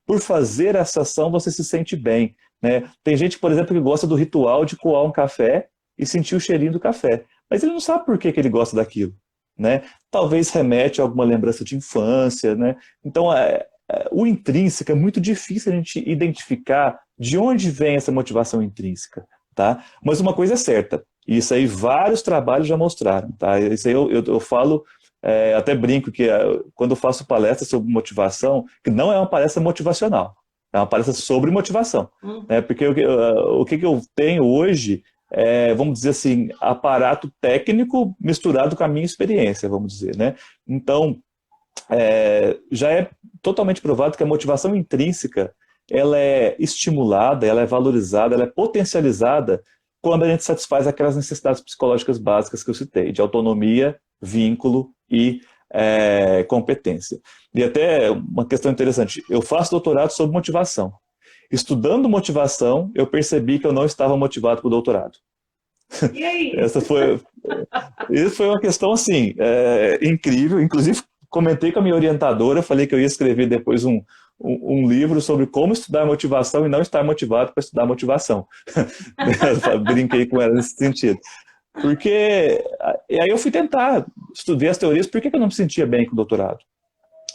por fazer essa ação, você se sente bem, né? Tem gente, por exemplo, que gosta do ritual de coar um café e sentir o cheirinho do café, mas ele não sabe por que ele gosta daquilo, né? Talvez remete a alguma lembrança de infância, né? Então, o intrínseco é muito difícil a gente identificar de onde vem essa motivação intrínseca, tá? Mas uma coisa é certa, e isso aí vários trabalhos já mostraram, tá? Isso aí eu falo, até brinco que quando eu faço palestra sobre motivação, que não é uma palestra motivacional, é uma palestra sobre motivação, né? Porque o que eu tenho hoje vamos dizer assim, aparato técnico misturado com a minha experiência, vamos dizer, né? Então, já é totalmente provado que a motivação intrínseca ela é estimulada, ela é valorizada, ela é potencializada quando a gente satisfaz aquelas necessidades psicológicas básicas que eu citei, de autonomia, vínculo e competência. E até uma questão interessante, eu faço doutorado sobre motivação. Estudando motivação, eu percebi que eu não estava motivado para o doutorado. E aí? Isso foi uma questão assim, incrível. Inclusive, comentei com a minha orientadora, falei que eu ia escrever depois um livro sobre como estudar motivação e não estar motivado para estudar motivação. Brinquei com ela nesse sentido. Porque e aí eu fui tentar estudar as teorias, por que eu não me sentia bem com o doutorado?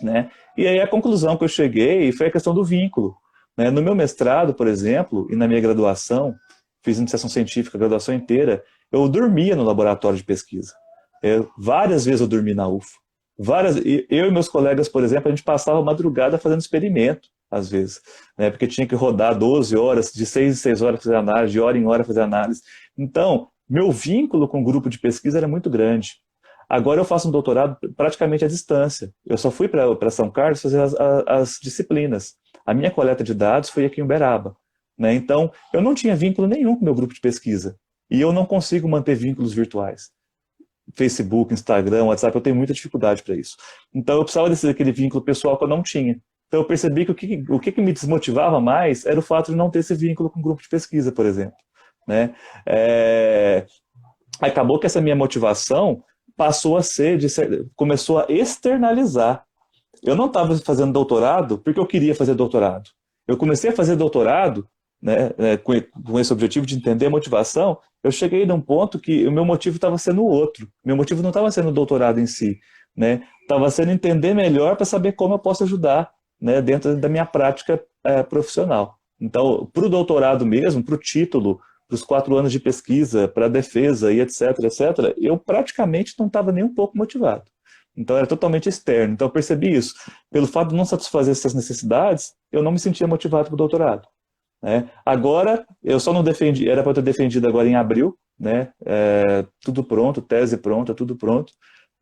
Né? E aí a conclusão que eu cheguei foi a questão do vínculo. Né? No meu mestrado, por exemplo, e na minha graduação, fiz iniciação científica, a graduação inteira, eu dormia no laboratório de pesquisa. Várias vezes eu dormi na UFO. Eu e meus colegas, por exemplo, a gente passava a madrugada fazendo experimento, às vezes, né? Porque tinha que rodar 12 horas, de 6 em 6 horas fazer análise, de hora em hora fazer análise. Então, meu vínculo com o grupo de pesquisa era muito grande. Agora eu faço um doutorado praticamente à distância. Eu só fui para São Carlos fazer as disciplinas. A minha coleta de dados foi aqui em Uberaba. Né? Então, eu não tinha vínculo nenhum com o meu grupo de pesquisa. E eu não consigo manter vínculos virtuais. Facebook, Instagram, WhatsApp, eu tenho muita dificuldade para isso. Então, eu precisava daquele vínculo pessoal que eu não tinha. Então, eu percebi que o que me desmotivava mais era o fato de não ter esse vínculo com o grupo de pesquisa, por exemplo. Né? Acabou que essa minha motivação passou a começou a externalizar. Eu não estava fazendo doutorado porque eu queria fazer doutorado. Eu comecei a fazer doutorado, né, com esse objetivo de entender a motivação. Eu cheguei num ponto que o meu motivo estava sendo o outro. Meu motivo não estava sendo o doutorado em si, né? Estava sendo entender melhor para saber como eu posso ajudar, né, dentro da minha prática profissional. Então, para o doutorado mesmo, para o título, para os 4 anos de pesquisa, para a defesa e etc, eu praticamente não estava nem um pouco motivado. Então era totalmente externo. Então eu percebi isso. Pelo fato de não satisfazer essas necessidades, eu não me sentia motivado para o doutorado. Né? Agora, eu só não defendi, era para eu ter defendido agora em abril, né? Tudo pronto, tese pronta, tudo pronto.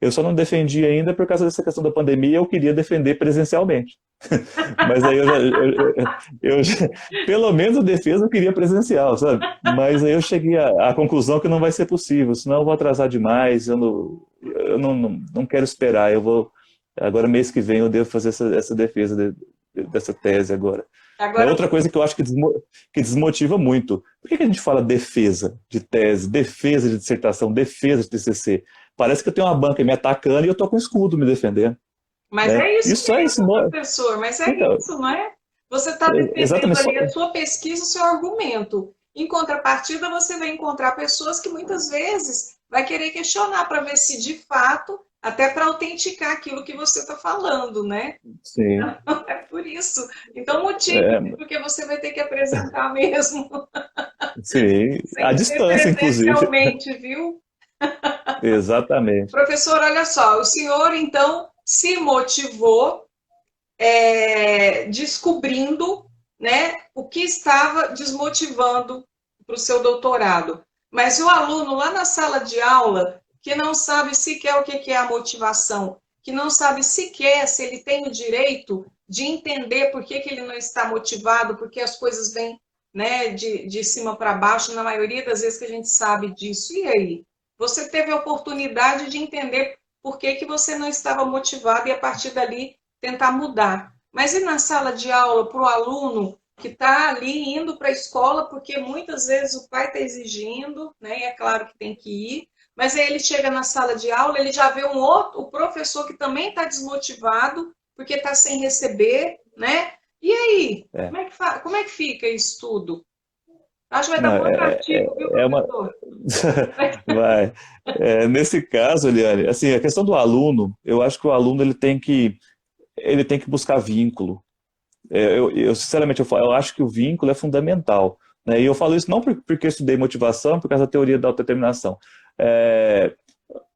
Eu só não defendi ainda por causa dessa questão da pandemia, eu queria defender presencialmente. Mas aí pelo menos a defesa eu queria presencial, sabe? Mas aí eu cheguei à conclusão que não vai ser possível, senão eu vou atrasar demais, eu não quero esperar, agora mês que vem eu devo fazer essa defesa dessa tese agora. É outra coisa que eu acho que desmotiva muito. Por que a gente fala defesa de tese, defesa de dissertação, defesa de TCC? Parece que eu tenho uma banca me atacando e eu estou com escudo me defendendo. Mas né? é isso mesmo, é professor, mas é então, isso, não é? Você está defendendo ali a sua pesquisa, o seu argumento. Em contrapartida, você vai encontrar pessoas que muitas vezes vai querer questionar para ver se de fato, até para autenticar aquilo que você está falando, né? Sim. Então, é por isso. Então, motivo, porque você vai ter que apresentar mesmo. Sim, à distância, inclusive. Presencialmente, viu? Exatamente. Professor, olha só, o senhor então se motivou descobrindo, né, o que estava desmotivando para o seu doutorado. Mas o aluno lá na sala de aula, que não sabe sequer o que é a motivação, que não sabe sequer se ele tem o direito de entender por que ele não está motivado, porque as coisas vêm, né, de cima para baixo, na maioria das vezes que a gente sabe disso. E aí? Você teve a oportunidade de entender por que você não estava motivado e, a partir dali, tentar mudar. Mas e na sala de aula, para o aluno que está ali indo para a escola, porque muitas vezes o pai está exigindo, né, e é claro que tem que ir, mas aí ele chega na sala de aula, ele já vê o professor que também está desmotivado, porque está sem receber, né? E aí? Como é que fica isso tudo? Acho que vai dar um outro artigo, viu, professor? Vai. Nesse caso, Eliane, assim, a questão do aluno, eu acho que o aluno ele tem que buscar vínculo. Sinceramente, eu acho que o vínculo é fundamental. Né? E eu falo isso não porque eu estudei motivação, por causa da teoria da autodeterminação. É,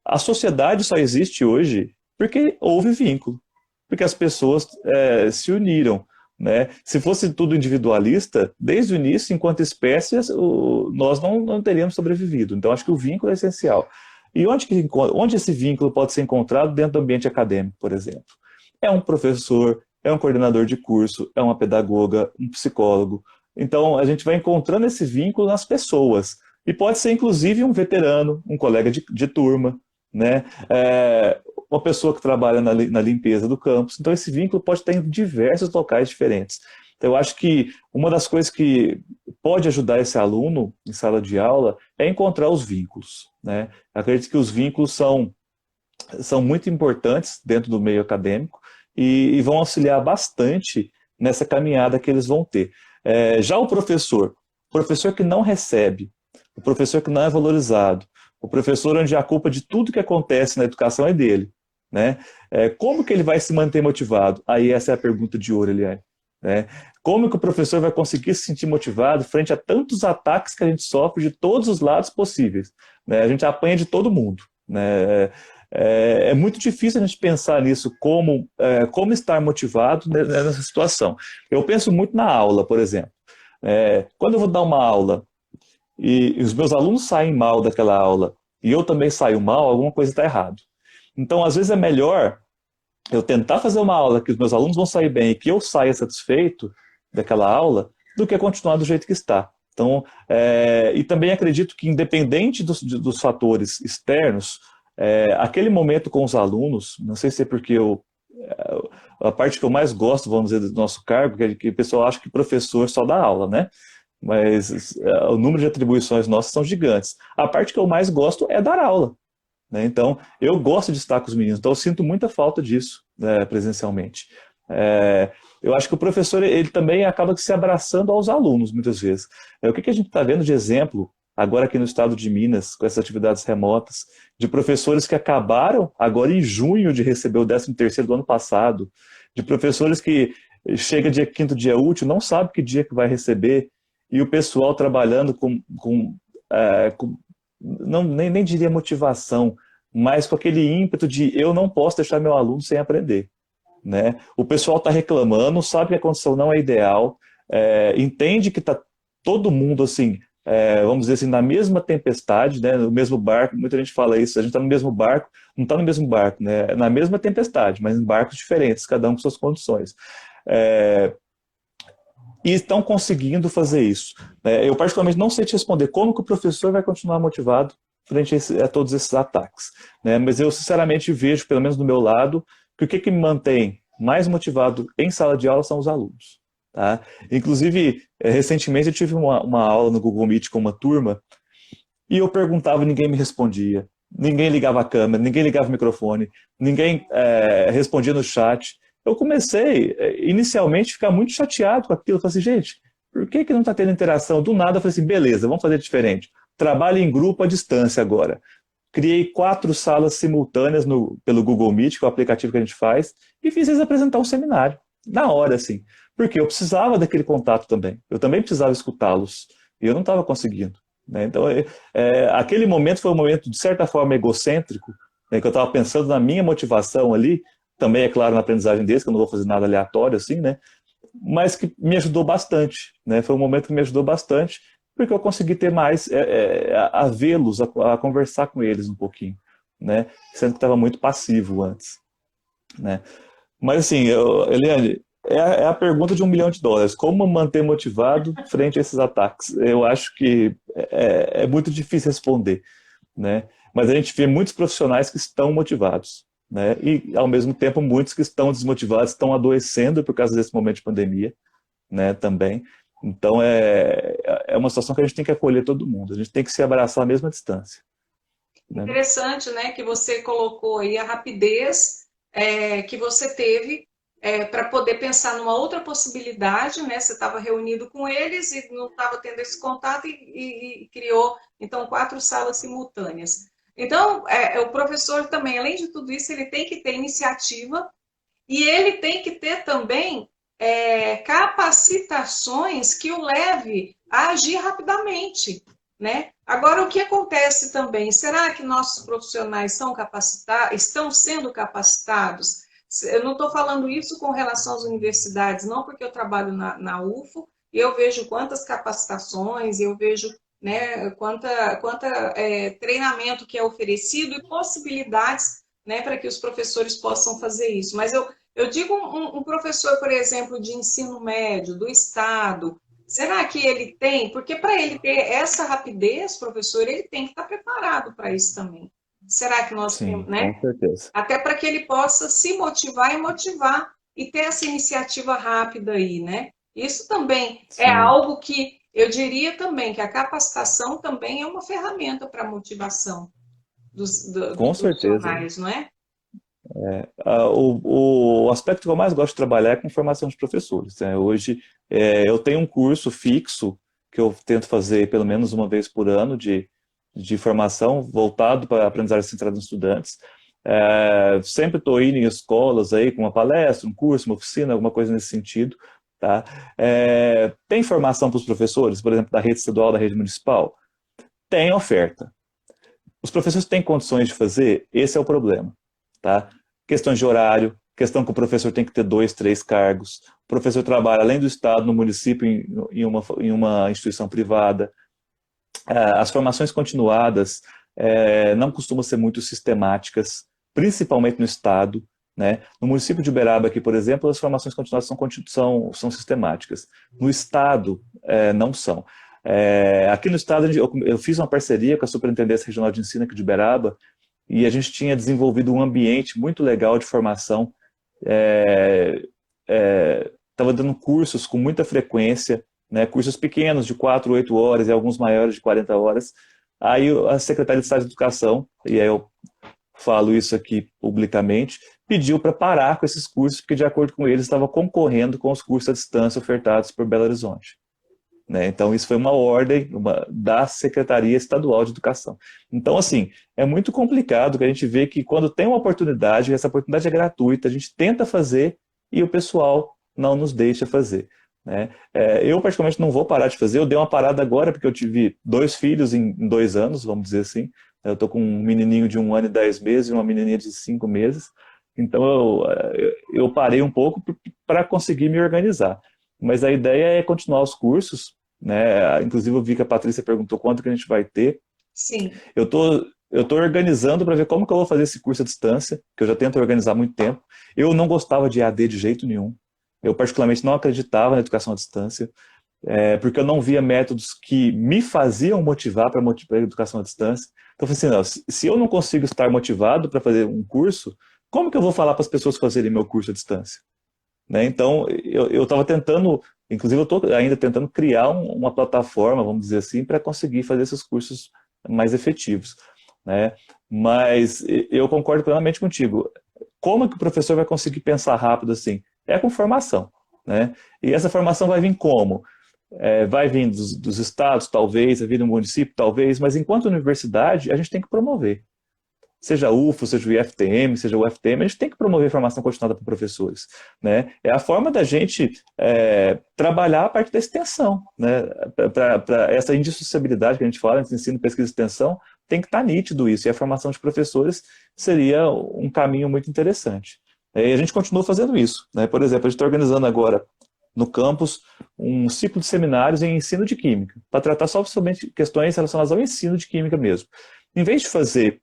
a sociedade só existe hoje porque houve vínculo, porque as pessoas se uniram. Né? Se fosse tudo individualista, desde o início, enquanto espécie, nós não teríamos sobrevivido. Então, acho que o vínculo é essencial. E onde esse vínculo pode ser encontrado dentro do ambiente acadêmico, por exemplo? É um professor, é um coordenador de curso, é uma pedagoga, um psicólogo. Então, a gente vai encontrando esse vínculo nas pessoas. E pode ser, inclusive, um veterano, um colega de turma, né? Uma pessoa que trabalha na limpeza do campus. Então, esse vínculo pode estar em diversos locais diferentes. Então, eu acho que uma das coisas que pode ajudar esse aluno em sala de aula é encontrar os vínculos. Né? Eu acredito que os vínculos são muito importantes dentro do meio acadêmico e vão auxiliar bastante nessa caminhada que eles vão ter. Já o professor que não recebe, o professor que não é valorizado, o professor onde a culpa de tudo que acontece na educação é dele, né? Como que ele vai se manter motivado? Aí essa é a pergunta de ouro, Eliane. Né? Como que o professor vai conseguir se sentir motivado frente a tantos ataques que a gente sofre de todos os lados possíveis? Né? A gente apanha de todo mundo. Né? É muito difícil a gente pensar nisso, como estar motivado nessa situação. Eu penso muito na aula, por exemplo. Quando eu vou dar uma aula e os meus alunos saem mal daquela aula e eu também saio mal, alguma coisa está errado. Então, às vezes é melhor eu tentar fazer uma aula que os meus alunos vão sair bem e que eu saia satisfeito daquela aula, do que continuar do jeito que está. Então, e também acredito que, independente dos fatores externos, aquele momento com os alunos, não sei se é porque a parte que eu mais gosto, vamos dizer, do nosso cargo, que o pessoal acha que professor só dá aula, né? Mas o número de atribuições nossas são gigantes. A parte que eu mais gosto é dar aula. Né? Então, eu gosto de estar com os meninos, então eu sinto muita falta disso, né, presencialmente. Eu acho que o professor ele também acaba se abraçando aos alunos, muitas vezes. O que a gente está vendo de exemplo, agora aqui no estado de Minas, com essas atividades remotas, de professores que acabaram agora em junho de receber o 13º do ano passado, de professores que chega dia quinto, dia útil, não sabe que dia que vai receber, e o pessoal trabalhando com não, nem diria motivação, mas com aquele ímpeto de eu não posso deixar meu aluno sem aprender. Né? O pessoal está reclamando, sabe que a condição não é ideal, entende que está todo mundo assim, vamos dizer assim, na mesma tempestade, né? No mesmo barco, muita gente fala isso, a gente está no mesmo barco, não está no mesmo barco, né? Na mesma tempestade, mas em barcos diferentes, cada um com suas condições. E estão conseguindo fazer isso. Eu particularmente não sei te responder como que o professor vai continuar motivado frente a todos esses ataques. Mas eu sinceramente vejo, pelo menos do meu lado, que o que me mantém mais motivado em sala de aula são os alunos. Tá? Inclusive, recentemente eu tive uma aula no Google Meet com uma turma e eu perguntava e ninguém me respondia. Ninguém ligava a câmera, ninguém ligava o microfone, ninguém respondia no chat. Eu comecei, inicialmente, a ficar muito chateado com aquilo. Eu falei assim, gente, por que não está tendo interação? Do nada, eu falei assim, beleza, vamos fazer diferente. Trabalho em grupo à distância agora. Criei 4 salas simultâneas pelo Google Meet, que é o aplicativo que a gente faz, e fiz eles apresentar um seminário, na hora, assim. Porque eu precisava daquele contato também. Eu também precisava escutá-los. E eu não estava conseguindo. Né? Então, aquele momento foi um momento, de certa forma, egocêntrico, né, que eu estava pensando na minha motivação ali, também, é claro, na aprendizagem deles, que eu não vou fazer nada aleatório assim, né? Mas que me ajudou bastante, né? Foi um momento que me ajudou bastante, porque eu consegui ter mais, a vê-los, a conversar com eles um pouquinho, né? Sendo que estava muito passivo antes, né? Mas assim, Eliane, é a pergunta de US$ 1 milhão. Como manter motivado frente a esses ataques? Eu acho que é muito difícil responder, né? Mas a gente vê muitos profissionais que estão motivados, né? E, ao mesmo tempo, muitos que estão desmotivados, estão adoecendo por causa desse momento de pandemia, né? Também. Então, é uma situação que a gente tem que acolher todo mundo. A gente tem que se abraçar à mesma distância. Né? Interessante, né, que você colocou aí a rapidez que você teve para poder pensar numa outra possibilidade, né? Você estava reunido com eles e não estava tendo esse contato e criou, então, 4 salas simultâneas. Então, o professor também, além de tudo isso, ele tem que ter iniciativa e ele tem que ter também capacitações que o leve a agir rapidamente, né? Agora, o que acontece também? Será que nossos profissionais são estão sendo capacitados? Eu não estou falando isso com relação às universidades, não, porque eu trabalho na UFO e eu vejo quantas capacitações, eu vejo, né, quanta treinamento que é oferecido e possibilidades, né, para que os professores possam fazer isso. Mas eu digo um professor, por exemplo, de ensino médio do estado, será que ele tem? Porque para ele ter essa rapidez, professor, ele tem que estar preparado para isso também. Será que nós temos, Sim, com né? certeza. Até para que ele possa se motivar e motivar e ter essa iniciativa rápida aí, né? Isso também é Sim, algo que eu diria também que a capacitação também é uma ferramenta para a motivação dos com certeza. profissionais, não é? O aspecto que eu mais gosto de trabalhar é com formação de professores, né? Hoje eu tenho um curso fixo que eu tento fazer pelo menos uma vez por ano de formação voltado para a aprendizagem centrada nos estudantes. Sempre estou indo em escolas aí com uma palestra, um curso, uma oficina, alguma coisa nesse sentido, tá? Tem formação para os professores, por exemplo, da rede estadual, da rede municipal? Tem oferta. Os professores têm condições de fazer? Esse é o problema, tá? Questões de horário, questão que o professor tem que ter dois, três cargos. O professor trabalha além do Estado, no município, em uma instituição privada. As formações continuadas não costumam ser muito sistemáticas, principalmente no Estado. Né? No município de Uberaba, aqui, por exemplo, as formações continuadas são sistemáticas. No Estado, não são. Aqui no Estado, eu fiz uma parceria com a Superintendência Regional de Ensino aqui de Uberaba, e a gente tinha desenvolvido um ambiente muito legal de formação. Estava dando cursos com muita frequência, né, cursos pequenos de 4, 8 horas e alguns maiores de 40 horas. Aí a Secretaria de Estado de Educação, e aí eu falo isso aqui publicamente, pediu para parar com esses cursos, porque de acordo com eles estava concorrendo com os cursos à distância ofertados por Belo Horizonte. Né? Então, isso foi uma ordem da Secretaria Estadual de Educação. Então, assim, é muito complicado que a gente vê que quando tem uma oportunidade, essa oportunidade é gratuita, a gente tenta fazer e o pessoal não nos deixa fazer. Né? Eu, particularmente, não vou parar de fazer. Eu dei uma parada agora porque eu tive 2 filhos em 2 anos, vamos dizer assim. Eu estou com um menininho de 1 ano e 10 meses e uma menininha de 5 meses. Então, eu parei um pouco para conseguir me organizar. Mas a ideia é continuar os cursos, né? Inclusive eu vi que a Patrícia perguntou quanto que a gente vai ter. Sim. Eu tô organizando para ver como que eu vou fazer esse curso à distância, que eu já tento organizar há muito tempo. Eu não gostava de EAD de jeito nenhum. Eu particularmente não acreditava na educação à distância, porque eu não via métodos que me faziam motivar para a educação à distância. Então eu falei assim, não, se eu não consigo estar motivado para fazer um curso, como que eu vou falar para as pessoas fazerem meu curso à distância? Né? Então, eu estava tentando, inclusive eu estou ainda tentando criar uma plataforma, vamos dizer assim, para conseguir fazer esses cursos mais efetivos. Né? Mas eu concordo plenamente contigo. Como é que o professor vai conseguir pensar rápido assim? É com formação. Né? E essa formação vai vir como? Vai vir dos estados, talvez, vai vir do município, talvez, mas enquanto universidade, a gente tem que promover seja UFO, seja o IFTM, seja o FTM, a gente tem que promover formação continuada para professores. Né? É a forma da gente trabalhar a parte da extensão. Né? Para essa indissociabilidade que a gente fala entre ensino, pesquisa e extensão, tem que estar nítido isso, e a formação de professores seria um caminho muito interessante. E a gente continua fazendo isso. Né? Por exemplo, a gente está organizando agora no campus um ciclo de seminários em ensino de química, para tratar só somente questões relacionadas ao ensino de química mesmo. Em vez de fazer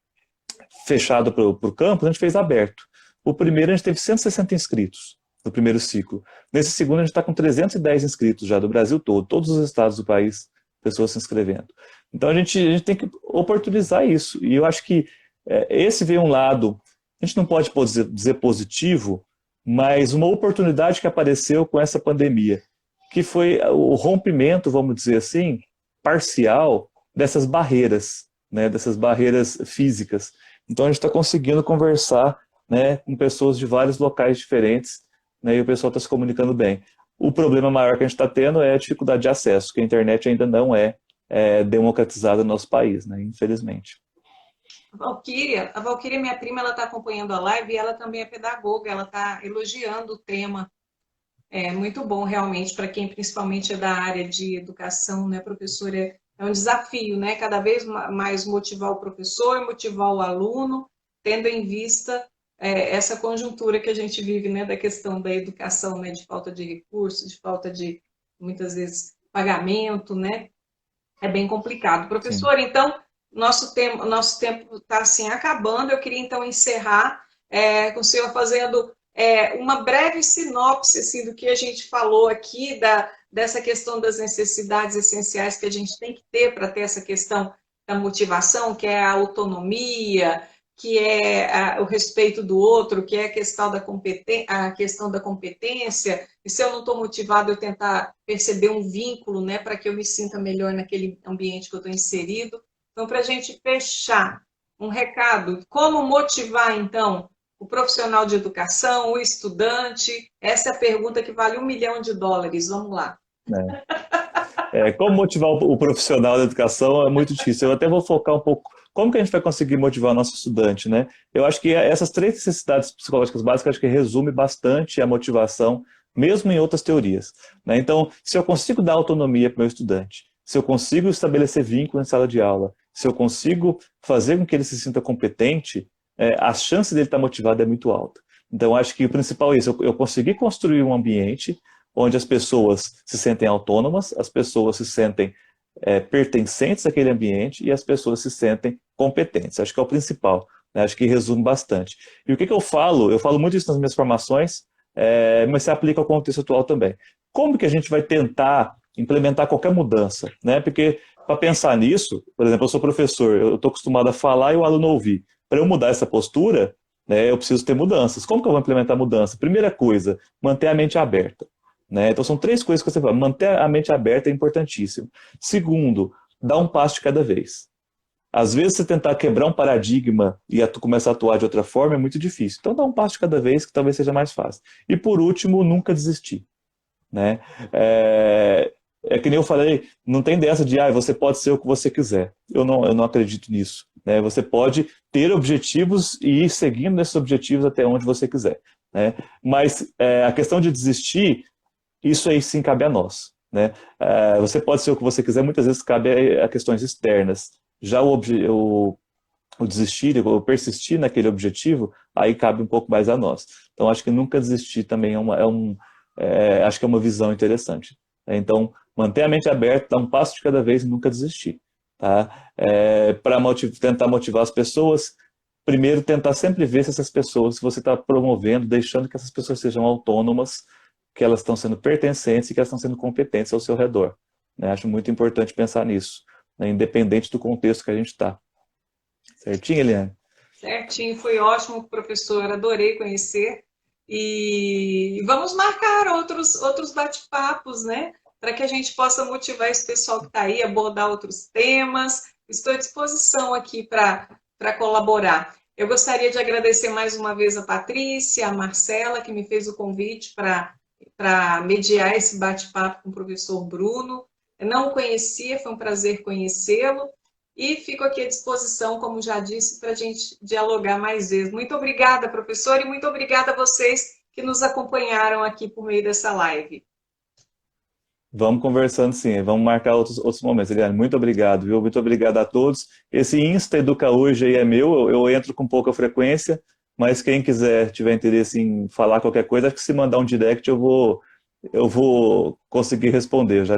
fechado para o campus, a gente fez aberto. O primeiro a gente teve 160 inscritos no primeiro ciclo. Nesse segundo a gente está com 310 inscritos já do Brasil todo, todos os estados do país, pessoas se inscrevendo. Então a gente tem que oportunizar isso. E eu acho que esse veio um lado, a gente não pode dizer positivo, mas uma oportunidade que apareceu com essa pandemia, que foi o rompimento, vamos dizer assim, parcial dessas barreiras, né, dessas barreiras físicas. Então a gente está conseguindo conversar, né, com pessoas de vários locais diferentes, né, e o pessoal está se comunicando bem. O problema maior que a gente está tendo é a dificuldade de acesso, que a internet ainda não é democratizada no nosso país, né, infelizmente. A Valquíria, minha prima, ela está acompanhando a live e ela também é pedagoga, ela está elogiando o tema É muito bom realmente para quem principalmente é da área de educação, né, professor? É um desafio, né? Cada vez mais motivar o professor, motivar o aluno, tendo em vista essa conjuntura que a gente vive, né, da questão da educação, né, de falta de recursos, de falta de, muitas vezes, pagamento, né? É bem complicado. Sim. Professor, então, nosso tempo está assim acabando. Eu queria então encerrar com o senhor fazendo uma breve sinopse assim, do que a gente falou aqui, dessa questão das necessidades essenciais que a gente tem que ter para ter essa questão da motivação, que é a autonomia, que é o respeito do outro, que é a questão da competência, e se eu não estou motivado, eu tentar perceber um vínculo, né, para que eu me sinta melhor naquele ambiente que eu estou inserido. Então, para a gente fechar, um recado, como motivar, então, o profissional de educação, o estudante? Essa é a pergunta que vale US$ 1 milhão. Vamos lá. Como motivar o profissional da educação é muito difícil. Eu até vou focar um pouco como que a gente vai conseguir motivar o nosso estudante, né? Eu acho que essas três necessidades psicológicas básicas acho que resume bastante a motivação, mesmo em outras teorias, né? Então, se eu consigo dar autonomia para o meu estudante, se eu consigo estabelecer vínculo em sala de aula, se eu consigo fazer com que ele se sinta competente, a chance dele estar motivado é muito alta. Então, acho que o principal é isso, eu conseguir construir um ambiente onde as pessoas se sentem autônomas, as pessoas se sentem pertencentes àquele ambiente e as pessoas se sentem competentes. Acho que é o principal, né? Acho que resume bastante. E o que eu falo? Eu falo muito isso nas minhas formações, mas se aplica ao contexto atual também. Como que a gente vai tentar implementar qualquer mudança, né? Porque para pensar nisso, por exemplo, eu sou professor, eu estou acostumado a falar e o aluno ouvir. Para eu mudar essa postura, né, eu preciso ter mudanças. Como que eu vou implementar mudança? Primeira coisa, manter a mente aberta. Né? Então são três coisas que você fala. Manter a mente aberta é importantíssimo. Segundo, dar um passo de cada vez. Às vezes você tentar quebrar um paradigma e começar a atuar de outra forma é muito difícil. Então dá um passo de cada vez que talvez seja mais fácil. E por último, nunca desistir. Né? Que nem eu falei, não tem dessa de você pode ser o que você quiser. Eu não acredito nisso. Né? Você pode ter objetivos e ir seguindo esses objetivos até onde você quiser. Né? Mas a questão de desistir, isso aí sim cabe a nós. Né? Você pode ser o que você quiser, muitas vezes cabe a questões externas. Já o desistir, ou persistir naquele objetivo, aí cabe um pouco mais a nós. Então, acho que nunca desistir também acho que é uma visão interessante. Então, manter a mente aberta, dar um passo de cada vez e nunca desistir. Tá? Para tentar motivar as pessoas, primeiro tentar sempre ver se essas pessoas, se você está promovendo, deixando que essas pessoas sejam autônomas, que elas estão sendo pertencentes e que elas estão sendo competentes ao seu redor. Né? Acho muito importante pensar nisso, né? Independente do contexto que a gente está. Certinho, Eliane? Certinho, foi ótimo, professor, adorei conhecer. E vamos marcar outros bate-papos, né? Para que a gente possa motivar esse pessoal que está aí, abordar outros temas. Estou à disposição aqui para colaborar. Eu gostaria de agradecer mais uma vez a Patrícia, a Marcela, que me fez o convite para mediar esse bate-papo com o professor Bruno. Eu não o conhecia, foi um prazer conhecê-lo. E fico aqui à disposição, como já disse, para a gente dialogar mais vezes. Muito obrigada, professor, e muito obrigada a vocês que nos acompanharam aqui por meio dessa live. Vamos conversando sim, vamos marcar outros momentos. Eliane, muito obrigado, viu? Muito obrigado a todos. Esse Insta Educa Hoje aí é meu, eu entro com pouca frequência, mas quem quiser, tiver interesse em falar qualquer coisa, acho que se mandar um direct eu vou conseguir responder. Eu já